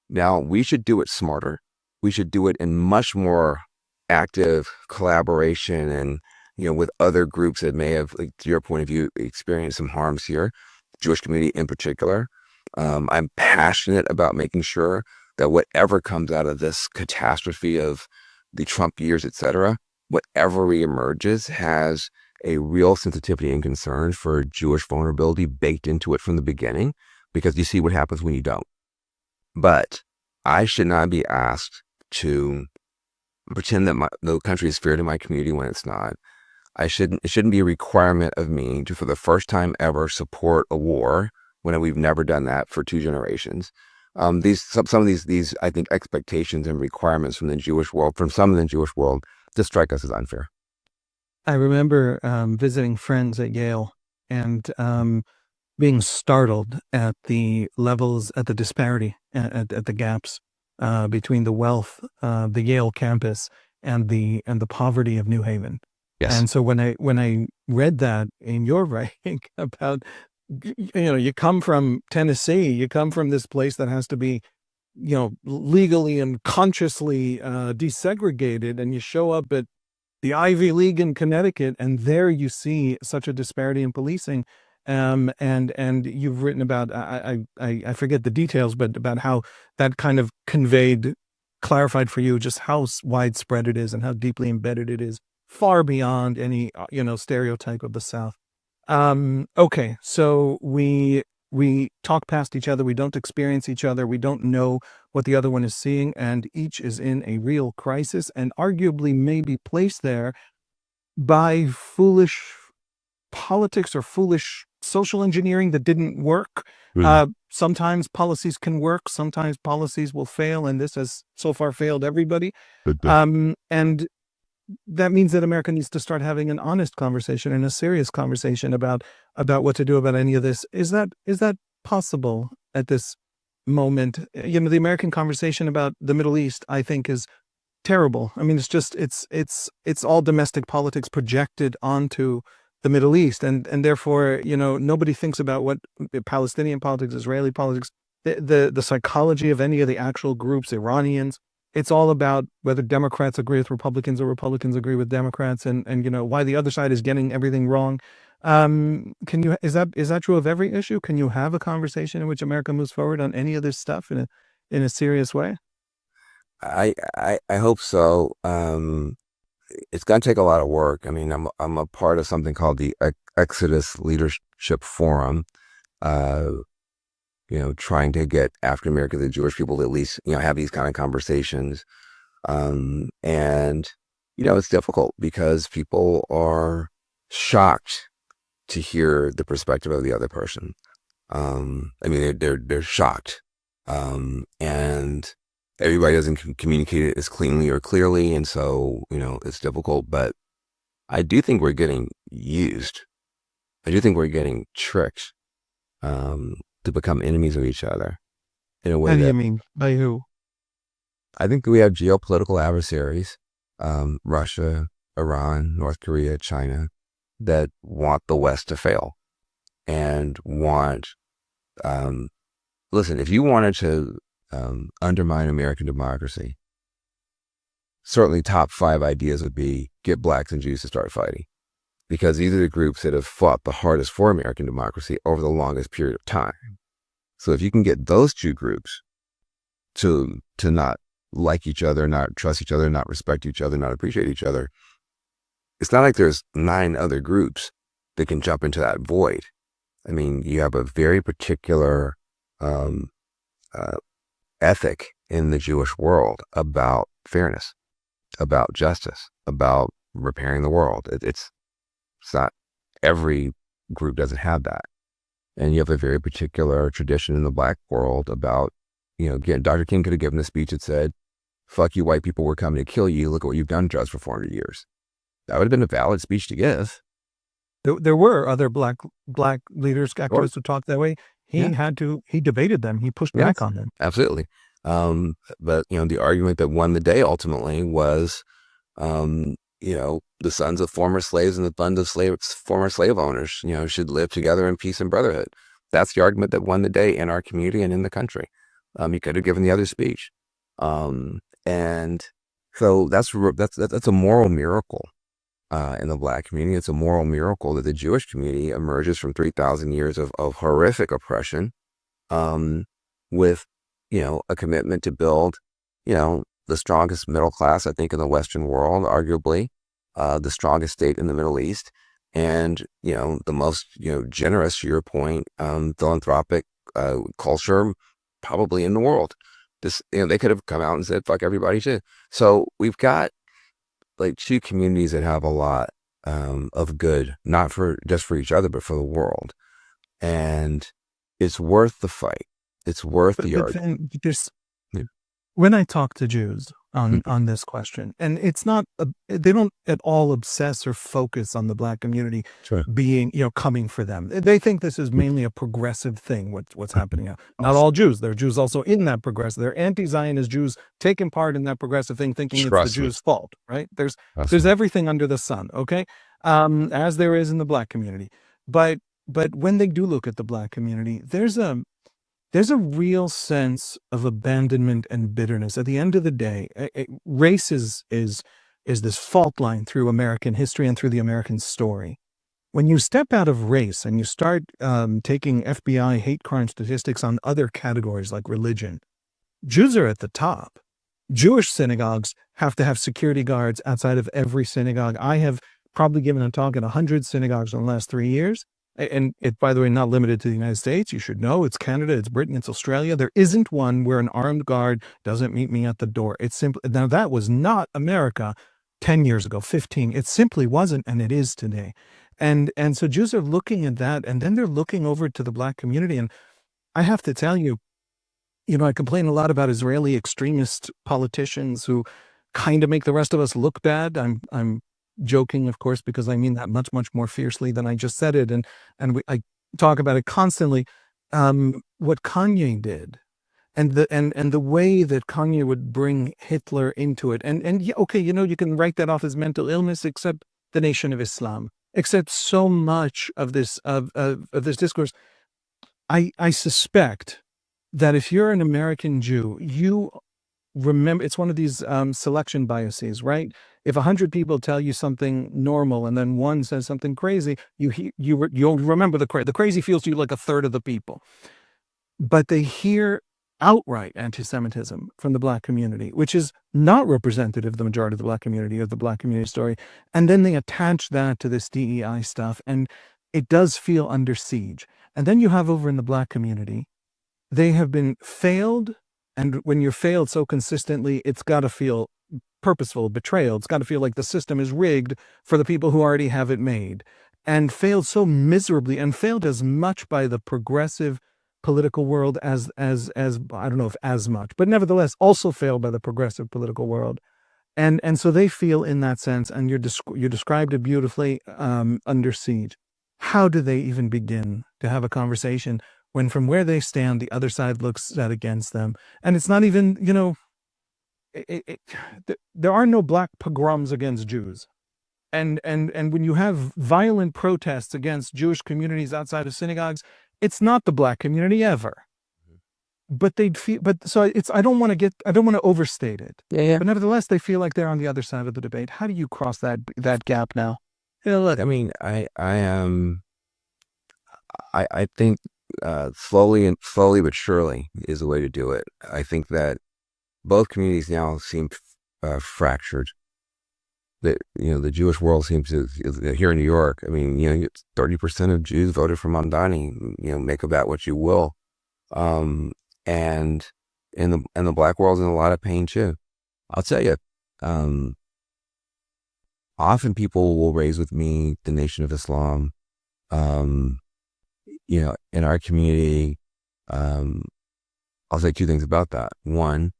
Now, we should do it smarter. We should do it in much more active collaboration and, with other groups that may have, like, to your point of view, experienced some harms here, Jewish community in particular. I'm passionate about making sure that whatever comes out of this catastrophe of the Trump years, et cetera, whatever reemerges has a real sensitivity and concern for Jewish vulnerability baked into it from the beginning, because you see what happens when you don't. But I should not be asked to pretend that the country is fair to my community when it's not. It shouldn't be a requirement of me to, for the first time ever, support a war when we've never done that for 2 generations. Some of these I think expectations and requirements from some of the Jewish world, just strike us as unfair. I remember visiting friends at Yale and being startled at the levels, at the disparity, at the gaps between the wealth, the Yale campus, and the poverty of New Haven. Yes. And so when I read that in your writing about, you come from Tennessee, you come from this place that has to be, legally and consciously desegregated, and you show up at the Ivy League in Connecticut, and there you see such a disparity in policing. And you've written about, I forget the details, but about how that kind of clarified for you just how widespread it is and how deeply embedded it is, far beyond any, stereotype of the South. Okay, so we talk past each other, we don't experience each other, we don't know what the other one is seeing, and each is in a real crisis and arguably may be placed there by foolish politics or foolish social engineering that didn't work. Sometimes policies can work, sometimes policies will fail, and this has so far failed everybody. And that means that America needs to start having an honest conversation and a serious conversation about what to do about any of this. Is that possible at this moment? The American conversation about the Middle East, I think, is terrible. I mean, it's all domestic politics projected onto the Middle East, and therefore, nobody thinks about what Palestinian politics, Israeli politics, the psychology of any of the actual groups, Iranians. It's all about whether Democrats agree with Republicans or Republicans agree with Democrats, and why the other side is getting everything wrong. Is that true of every issue? Can you have a conversation in which America moves forward on any of this stuff in a serious way? I hope so. It's going to take a lot of work. I mean, I'm a part of something called the Exodus Leadership Forum. Trying to get African Americans and Jewish people to at least, have these kind of conversations. And, it's difficult because people are shocked to hear the perspective of the other person. They're shocked. And everybody doesn't communicate it as cleanly or clearly. And so, it's difficult, but I do think we're getting used. I do think we're getting tricked. To become enemies of each other in a way. How do you mean? By who? I think we have geopolitical adversaries, Russia, Iran, North Korea, China, that want the West to fail and want, listen, if you wanted to undermine American democracy, certainly top 5 ideas would be get Blacks and Jews to start fighting, because these are the groups that have fought the hardest for American democracy over the longest period of time. So if you can get those 2 groups to not like each other, not trust each other, not respect each other, not appreciate each other, it's not like there's 9 other groups that can jump into that void. I mean, you have a very particular um, uh, ethic in the Jewish world about fairness, about justice, about repairing the world. It's not every group doesn't have that. And you have a very particular tradition in the Black world about, again, Dr. King could have given a speech that said, fuck you white people, we're coming to kill you. Look at what you've done to us for 400 years. That would have been a valid speech to give. There were other black leaders, activists who talked that way. He debated them. He pushed back on them. Absolutely. But, the argument that won the day ultimately was, the sons of former slaves and the sons of former slave owners, should live together in peace and brotherhood. That's the argument that won the day in our community and in the country. He could have given the other speech. And so that's a moral miracle in the Black community. It's a moral miracle that the Jewish community emerges from 3,000 years of horrific oppression with, a commitment to build, the strongest middle class, I think, in the Western world, arguably, the strongest state in the Middle East, and, the most, generous, to your point, philanthropic culture probably in the world. This, they could have come out and said, fuck everybody too. So we've got like 2 communities that have a lot of good, not just for each other, but for the world. And it's worth the fight. It's worth the argument. When I talk to Jews on this question, and it's not, they don't at all obsess or focus on the Black community being, coming for them. They think this is mainly a progressive thing, what's happening now. Not all Jews. There are Jews also in that progressive. There are anti-Zionist Jews taking part in that progressive thing, thinking it's the Jews' fault, right? There's everything under the sun, okay? As there is in the Black community. But when they do look at the Black community, there's a real sense of abandonment and bitterness. At the end of the day, race is this fault line through American history and through the American story. When you step out of race and you start taking FBI hate crime statistics on other categories like religion, Jews are at the top. Jewish synagogues have to have security guards outside of every synagogue. I have probably given a talk at 100 synagogues in the last 3 years. And it, by the way, not limited to the United States. You should know it's Canada, it's Britain, it's Australia. There isn't one where an armed guard doesn't meet me at the door. It's simply, now that was not America 10 years ago, 15. It simply wasn't, and it is today. And so Jews are looking at that, and then they're looking over to the Black community. And I have to tell you, I complain a lot about Israeli extremist politicians who kind of make the rest of us look bad. I'm joking, of course, because I mean that much, much more fiercely than I just said it. And I talk about it constantly. What Kanye did and the way that Kanye would bring Hitler into it. And yeah, okay, you can write that off as mental illness, except the Nation of Islam, except so much of this, of this discourse. I suspect that if you're an American Jew, you remember, it's one of these selection biases, right? If 100 people tell you something normal and then one says something crazy, you'll remember the crazy feels to you like a third of the people. But they hear outright anti-Semitism from the Black community, which is not representative of the majority of the Black community or the Black community story. And then they attach that to this DEI stuff, and it does feel under siege. And then you have over in the Black community, they have been failed. And when you're failed so consistently, it's got to feel purposeful betrayal. It's got to feel like the system is rigged for the people who already have it made, and failed so miserably, and failed as much by the progressive political world as I don't know if as much, but nevertheless also failed by the progressive political world. And so they feel in that sense, and you described it beautifully, under siege. How do they even begin to have a conversation when from where they stand, the other side looks at against them? And it's not even, there are no Black pogroms against Jews. And when you have violent protests against Jewish communities outside of synagogues, it's not the Black community ever. But they'd feel, I don't want to overstate it. Yeah. But nevertheless, they feel like they're on the other side of the debate. How do you cross that gap now? Yeah, look, I mean, I think slowly but surely is the way to do it. I think that both communities now seem fractured. The Jewish world seems to, here in New York, I mean, 30% of Jews voted for Mamdani. Make of that what you will. And the black world's in a lot of pain too. I'll tell you, often people will raise with me the Nation of Islam. In our community, I'll say two things about that. One,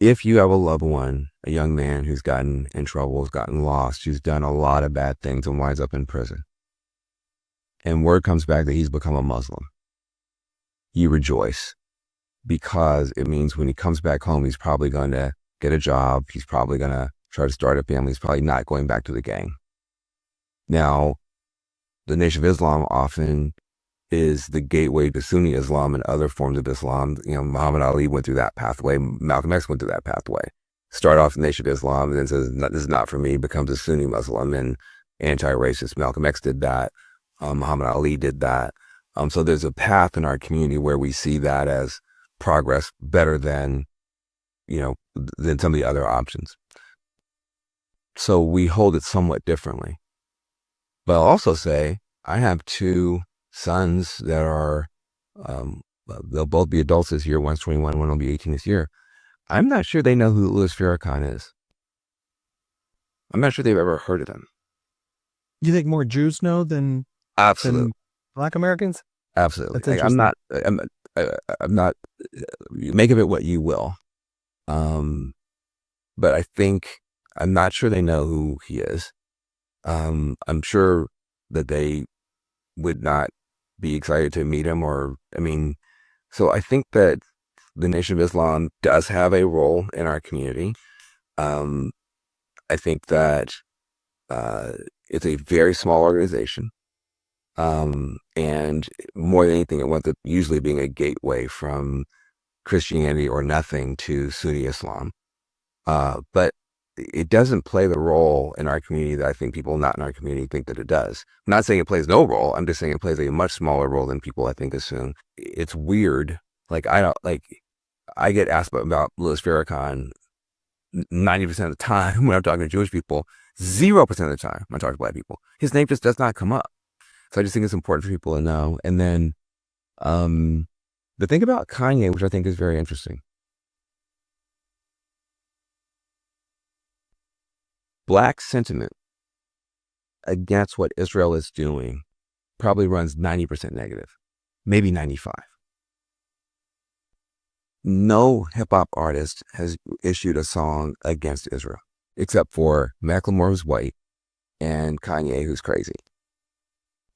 if you have a loved one, a young man who's gotten in trouble, has gotten lost, who's done a lot of bad things and winds up in prison, and word comes back that he's become a Muslim, you rejoice, because it means when he comes back home, he's probably going to get a job. He's probably going to try to start a family. He's probably not going back to the gang. Now, the Nation of Islam often is the gateway to Sunni Islam and other forms of Islam. Muhammad Ali went through that pathway. Malcolm X went through that pathway. Start off in the Nation of Islam and then says, this is not for me, becomes a Sunni Muslim and anti-racist. Malcolm X did that. Muhammad Ali did that. So there's a path in our community where we see that as progress better than some of the other options. So we hold it somewhat differently. But I'll also say I have two sons that are, they'll both be adults this year. One's 21, one will be 18 this year. I'm not sure they know who Louis Farrakhan is. I'm not sure they've ever heard of him. You think more Jews know than Black Americans? Absolutely. That's I'm not, make of it what you will. But I think, I'm not sure they know who he is. I'm sure that they would not be excited to meet him so I think that the Nation of Islam does have a role in our community. I think that it's a very small organization. And more than anything, it winds up usually being a gateway from Christianity or nothing to Sunni Islam. But it doesn't play the role in our community that I think people not in our community think that it does. I'm not saying it plays no role. I'm just saying it plays a much smaller role than people I think assume. It's weird. I get asked about Louis Farrakhan 90% of the time when I'm talking to Jewish people. 0% of the time when I talk to Black people, his name just does not come up. So I just think it's important for people to know. And then the thing about Kanye, which I think is very interesting, Black sentiment against what Israel is doing probably runs 90% negative, maybe 95. No hip hop artist has issued a song against Israel, except for Macklemore, who's white, and Kanye, who's crazy.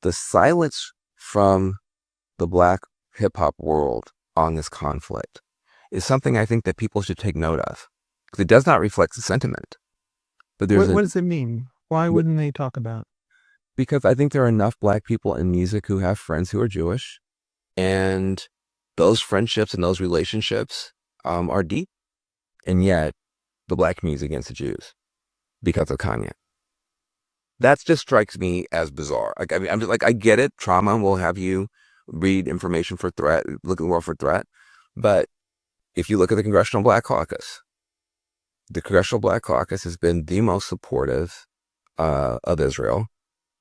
The silence from the Black hip hop world on this conflict is something I think that people should take note of, because it does not reflect the sentiment. But what does it mean? Why wouldn't they talk about it? Because I think there are enough Black people in music who have friends who are Jewish, and those friendships and those relationships are deep. And yet the Black community is against the Jews because of Kanye. That just strikes me as bizarre. I'm just I get it. Trauma will have you read information for threat, look at the world for threat. But if you look at the Congressional Black Caucus, the Congressional Black Caucus has been the most supportive of Israel,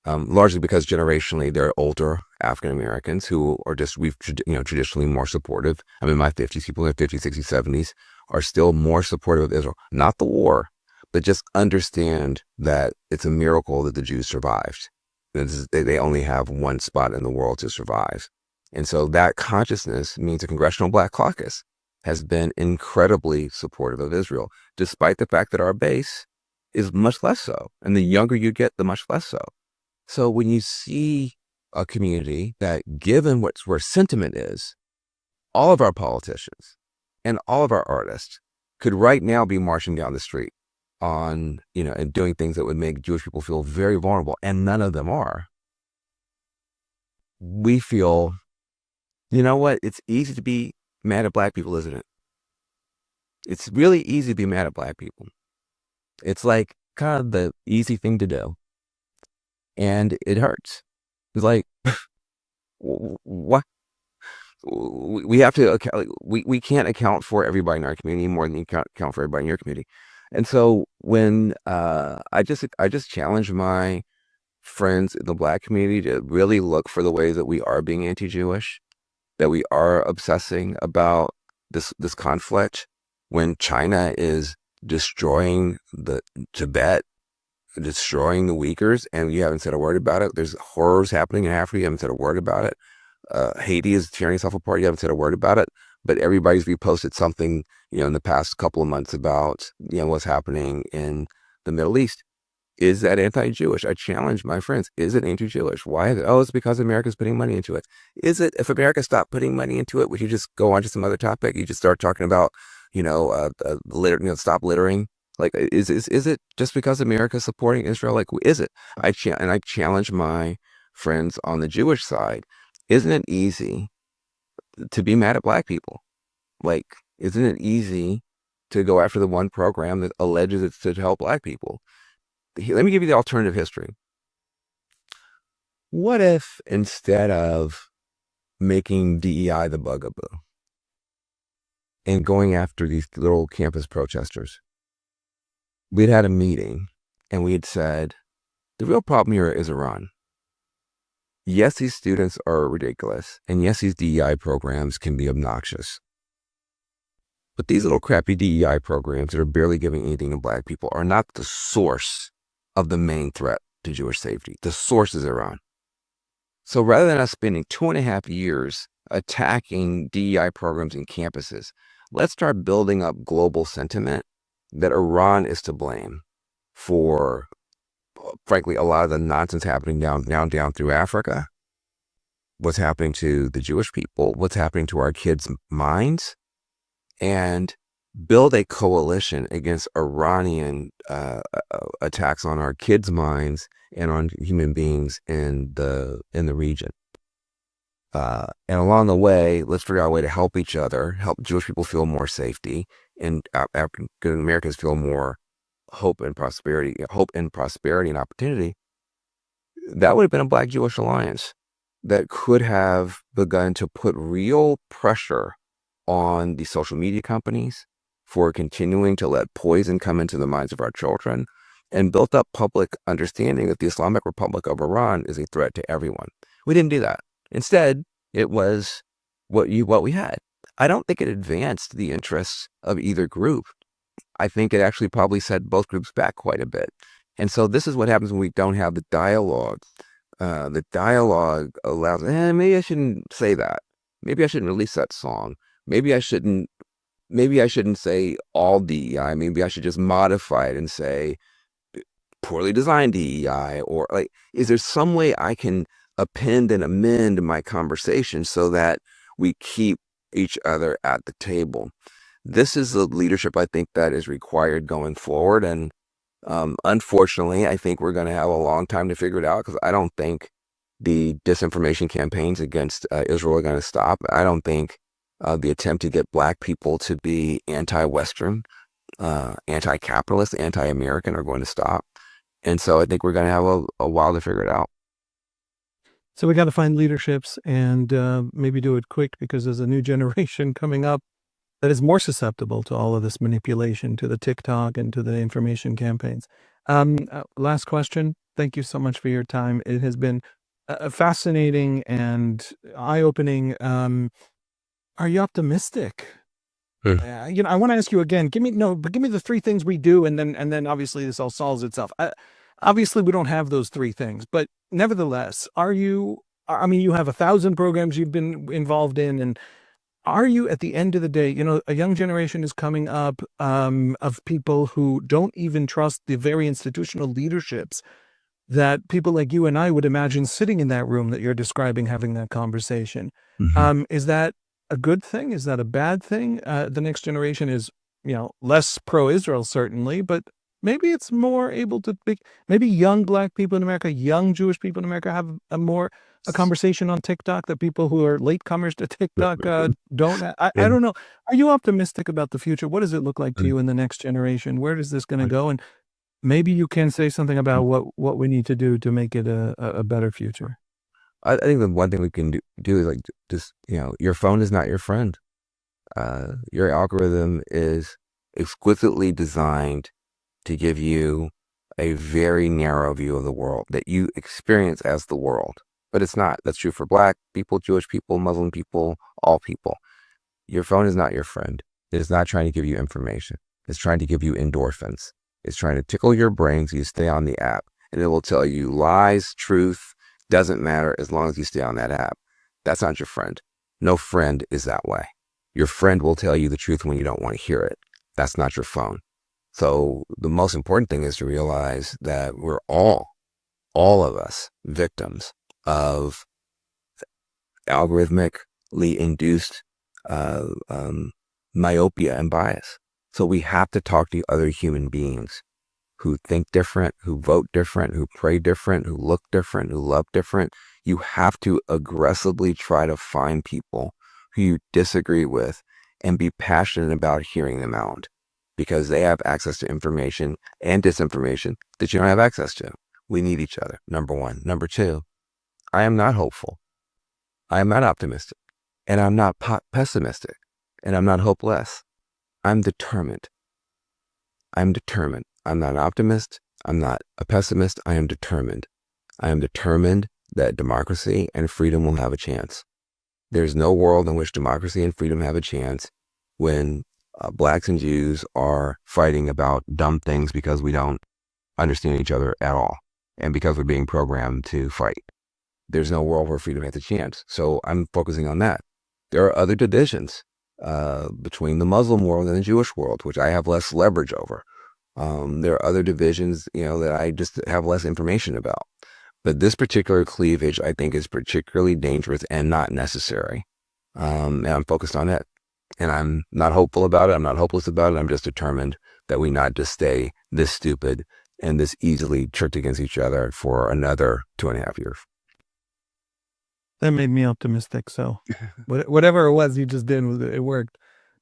largely because generationally they're older African Americans who are we've traditionally more supportive. I'm in my 50s, people in their 50s, 60s, 70s are still more supportive of Israel. Not the war, but just understand that it's a miracle that the Jews survived. They only have one spot in the world to survive. And so that consciousness means the Congressional Black Caucus has been incredibly supportive of Israel, despite the fact that our base is much less so. And the younger you get, the much less so. So when you see a community that, given where sentiment is, all of our politicians and all of our artists could right now be marching down the street on, and doing things that would make Jewish people feel very vulnerable, and none of them are. We feel, you know what? It's easy to be mad at Black people, isn't it? It's really easy to be mad at Black people. It's like kind of the easy thing to do. And it hurts. It's like, what? we have to we can't account for everybody in our community more than you can account for everybody in your community. And so when I just challenge my friends in the Black community to really look for the ways that we are being anti-Jewish, that we are obsessing about this conflict when China is destroying the Tibet, destroying the Uyghurs, and you haven't said a word about it. There's horrors happening in Africa. You haven't said a word about it. Haiti is tearing itself apart. You haven't said a word about it. But everybody's reposted something, in the past couple of months about, what's happening in the Middle East. Is that anti-Jewish? I challenge my friends. Is it anti-Jewish? Why is it? Oh, it's because America's putting money into it. Is it? If America stopped putting money into it, would you just go on to some other topic? You just start talking about, stop littering. Like, is it just because America's supporting Israel? Like, is it? I challenge my friends on the Jewish side. Isn't it easy to be mad at Black people? Like, isn't it easy to go after the one program that alleges it's to help Black people? Let me give you the alternative history. What if instead of making DEI the bugaboo and going after these little campus protesters, we'd had a meeting and we had said, the real problem here is Iran. Yes, these students are ridiculous. And yes, these DEI programs can be obnoxious. But these little crappy DEI programs that are barely giving anything to Black people are not the source of the main threat to Jewish safety. The source is Iran. So rather than us spending 2.5 years attacking DEI programs in campuses, let's start building up global sentiment that Iran is to blame for, frankly, a lot of the nonsense happening down through Africa, what's happening to the Jewish people, what's happening to our kids' minds, and build a coalition against Iranian attacks on our kids' minds and on human beings in the region. And along the way, let's figure out a way to help each other, help Jewish people feel more safety, and African Americans feel more hope and prosperity and opportunity. That would have been a Black-Jewish alliance that could have begun to put real pressure on the social media companies for continuing to let poison come into the minds of our children, and built up public understanding that the Islamic Republic of Iran is a threat to everyone. We didn't do that. Instead, it was what we had. I don't think it advanced the interests of either group. I think it actually probably set both groups back quite a bit. And so this is what happens when we don't have the dialogue. The dialogue allows, maybe I shouldn't say that. Maybe I shouldn't release that song. Maybe I shouldn't say all DEI. Maybe I should just modify it and say poorly designed DEI, or like, is there some way I can append and amend my conversation so that we keep each other at the table? This is the leadership I think that is required going forward. And unfortunately, I think we're going to have a long time to figure it out, because I don't think the disinformation campaigns against Israel are going to stop. I don't think the attempt to get Black people to be anti-Western, anti-capitalist, anti-American are going to stop. And so I think we're going to have a while to figure it out. So we got to find leaderships and maybe do it quick, because there's a new generation coming up that is more susceptible to all of this manipulation, to the TikTok and to the information campaigns. Last question. Thank you so much for your time. It has been fascinating and eye-opening. Are you optimistic? I want to ask you again. Give me the 3 things we do, and then obviously this all solves itself. Obviously, we don't have those 3 things, but nevertheless, you have 1,000 programs you've been involved in, and are you, at the end of the day, a young generation is coming up of people who don't even trust the very institutional leaderships that people like you and I would imagine sitting in that room that you're describing, having that conversation. Mhm. Is that a good thing? Is that a bad thing? The next generation is, less pro-Israel, certainly, but maybe it's more able to be, maybe young Black people in America, young Jewish people in America have a conversation on TikTok that people who are latecomers to TikTok don't. I And, don't know. Are you optimistic about the future? What does it look like to you in the next generation? Where is this going to go? And maybe you can say something about what we need to do to make it a better future. I think the one thing we can do is like just, your phone is not your friend. Your algorithm is exquisitely designed to give you a very narrow view of the world that you experience as the world, but it's not. That's true for Black people, Jewish people, Muslim people, all people. Your phone is not your friend. It is not trying to give you information. It's trying to give you endorphins. It's trying to tickle your brain so you stay on the app, and it will tell you lies, truth, doesn't matter as long as you stay on that app. That's not your friend. No friend is that way. Your friend will tell you the truth when you don't want to hear it. That's not your phone. So the most important thing is to realize that we're all of us, victims of algorithmically induced myopia and bias. So we have to talk to other human beings who think different, who vote different, who pray different, who look different, who love different. You have to aggressively try to find people who you disagree with and be passionate about hearing them out, because they have access to information and disinformation that you don't have access to. We need each other, number one. Number two, I am not hopeful. I am not optimistic. And I'm not pessimistic. And I'm not hopeless. I'm determined. I'm determined. I'm not an optimist. I'm not a pessimist. I am determined. I am determined that democracy and freedom will have a chance. There's no world in which democracy and freedom have a chance when Blacks and Jews are fighting about dumb things because we don't understand each other at all, and because we're being programmed to fight. There's no world where freedom has a chance. So I'm focusing on that. There are other divisions between the Muslim world and the Jewish world, which I have less leverage over. There are other divisions, that I just have less information about. But this particular cleavage, I think, is particularly dangerous and not necessary. And I'm focused on it. And I'm not hopeful about it. I'm not hopeless about it. I'm just determined that we not just stay this stupid and this easily tricked against each other for another 2.5 years. That made me optimistic. So whatever it was you just did, it worked.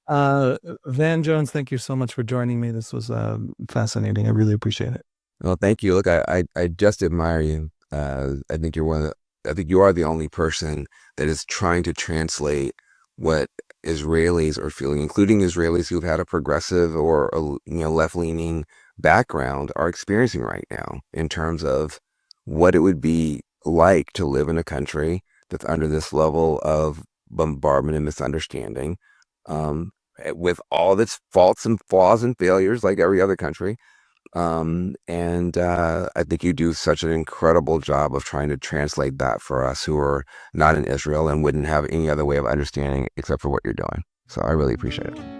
Van Jones, thank you so much for joining me. This was fascinating. I really appreciate it. Well, thank you. Look, I just admire you. I think you are the only person that is trying to translate what Israelis are feeling, including Israelis who've had a progressive or a left-leaning background, are experiencing right now, in terms of what it would be like to live in a country that's under this level of bombardment and misunderstanding, with all of its faults and flaws and failures, like every other country. I think you do such an incredible job of trying to translate that for us who are not in Israel and wouldn't have any other way of understanding except for what you're doing. So I really appreciate it.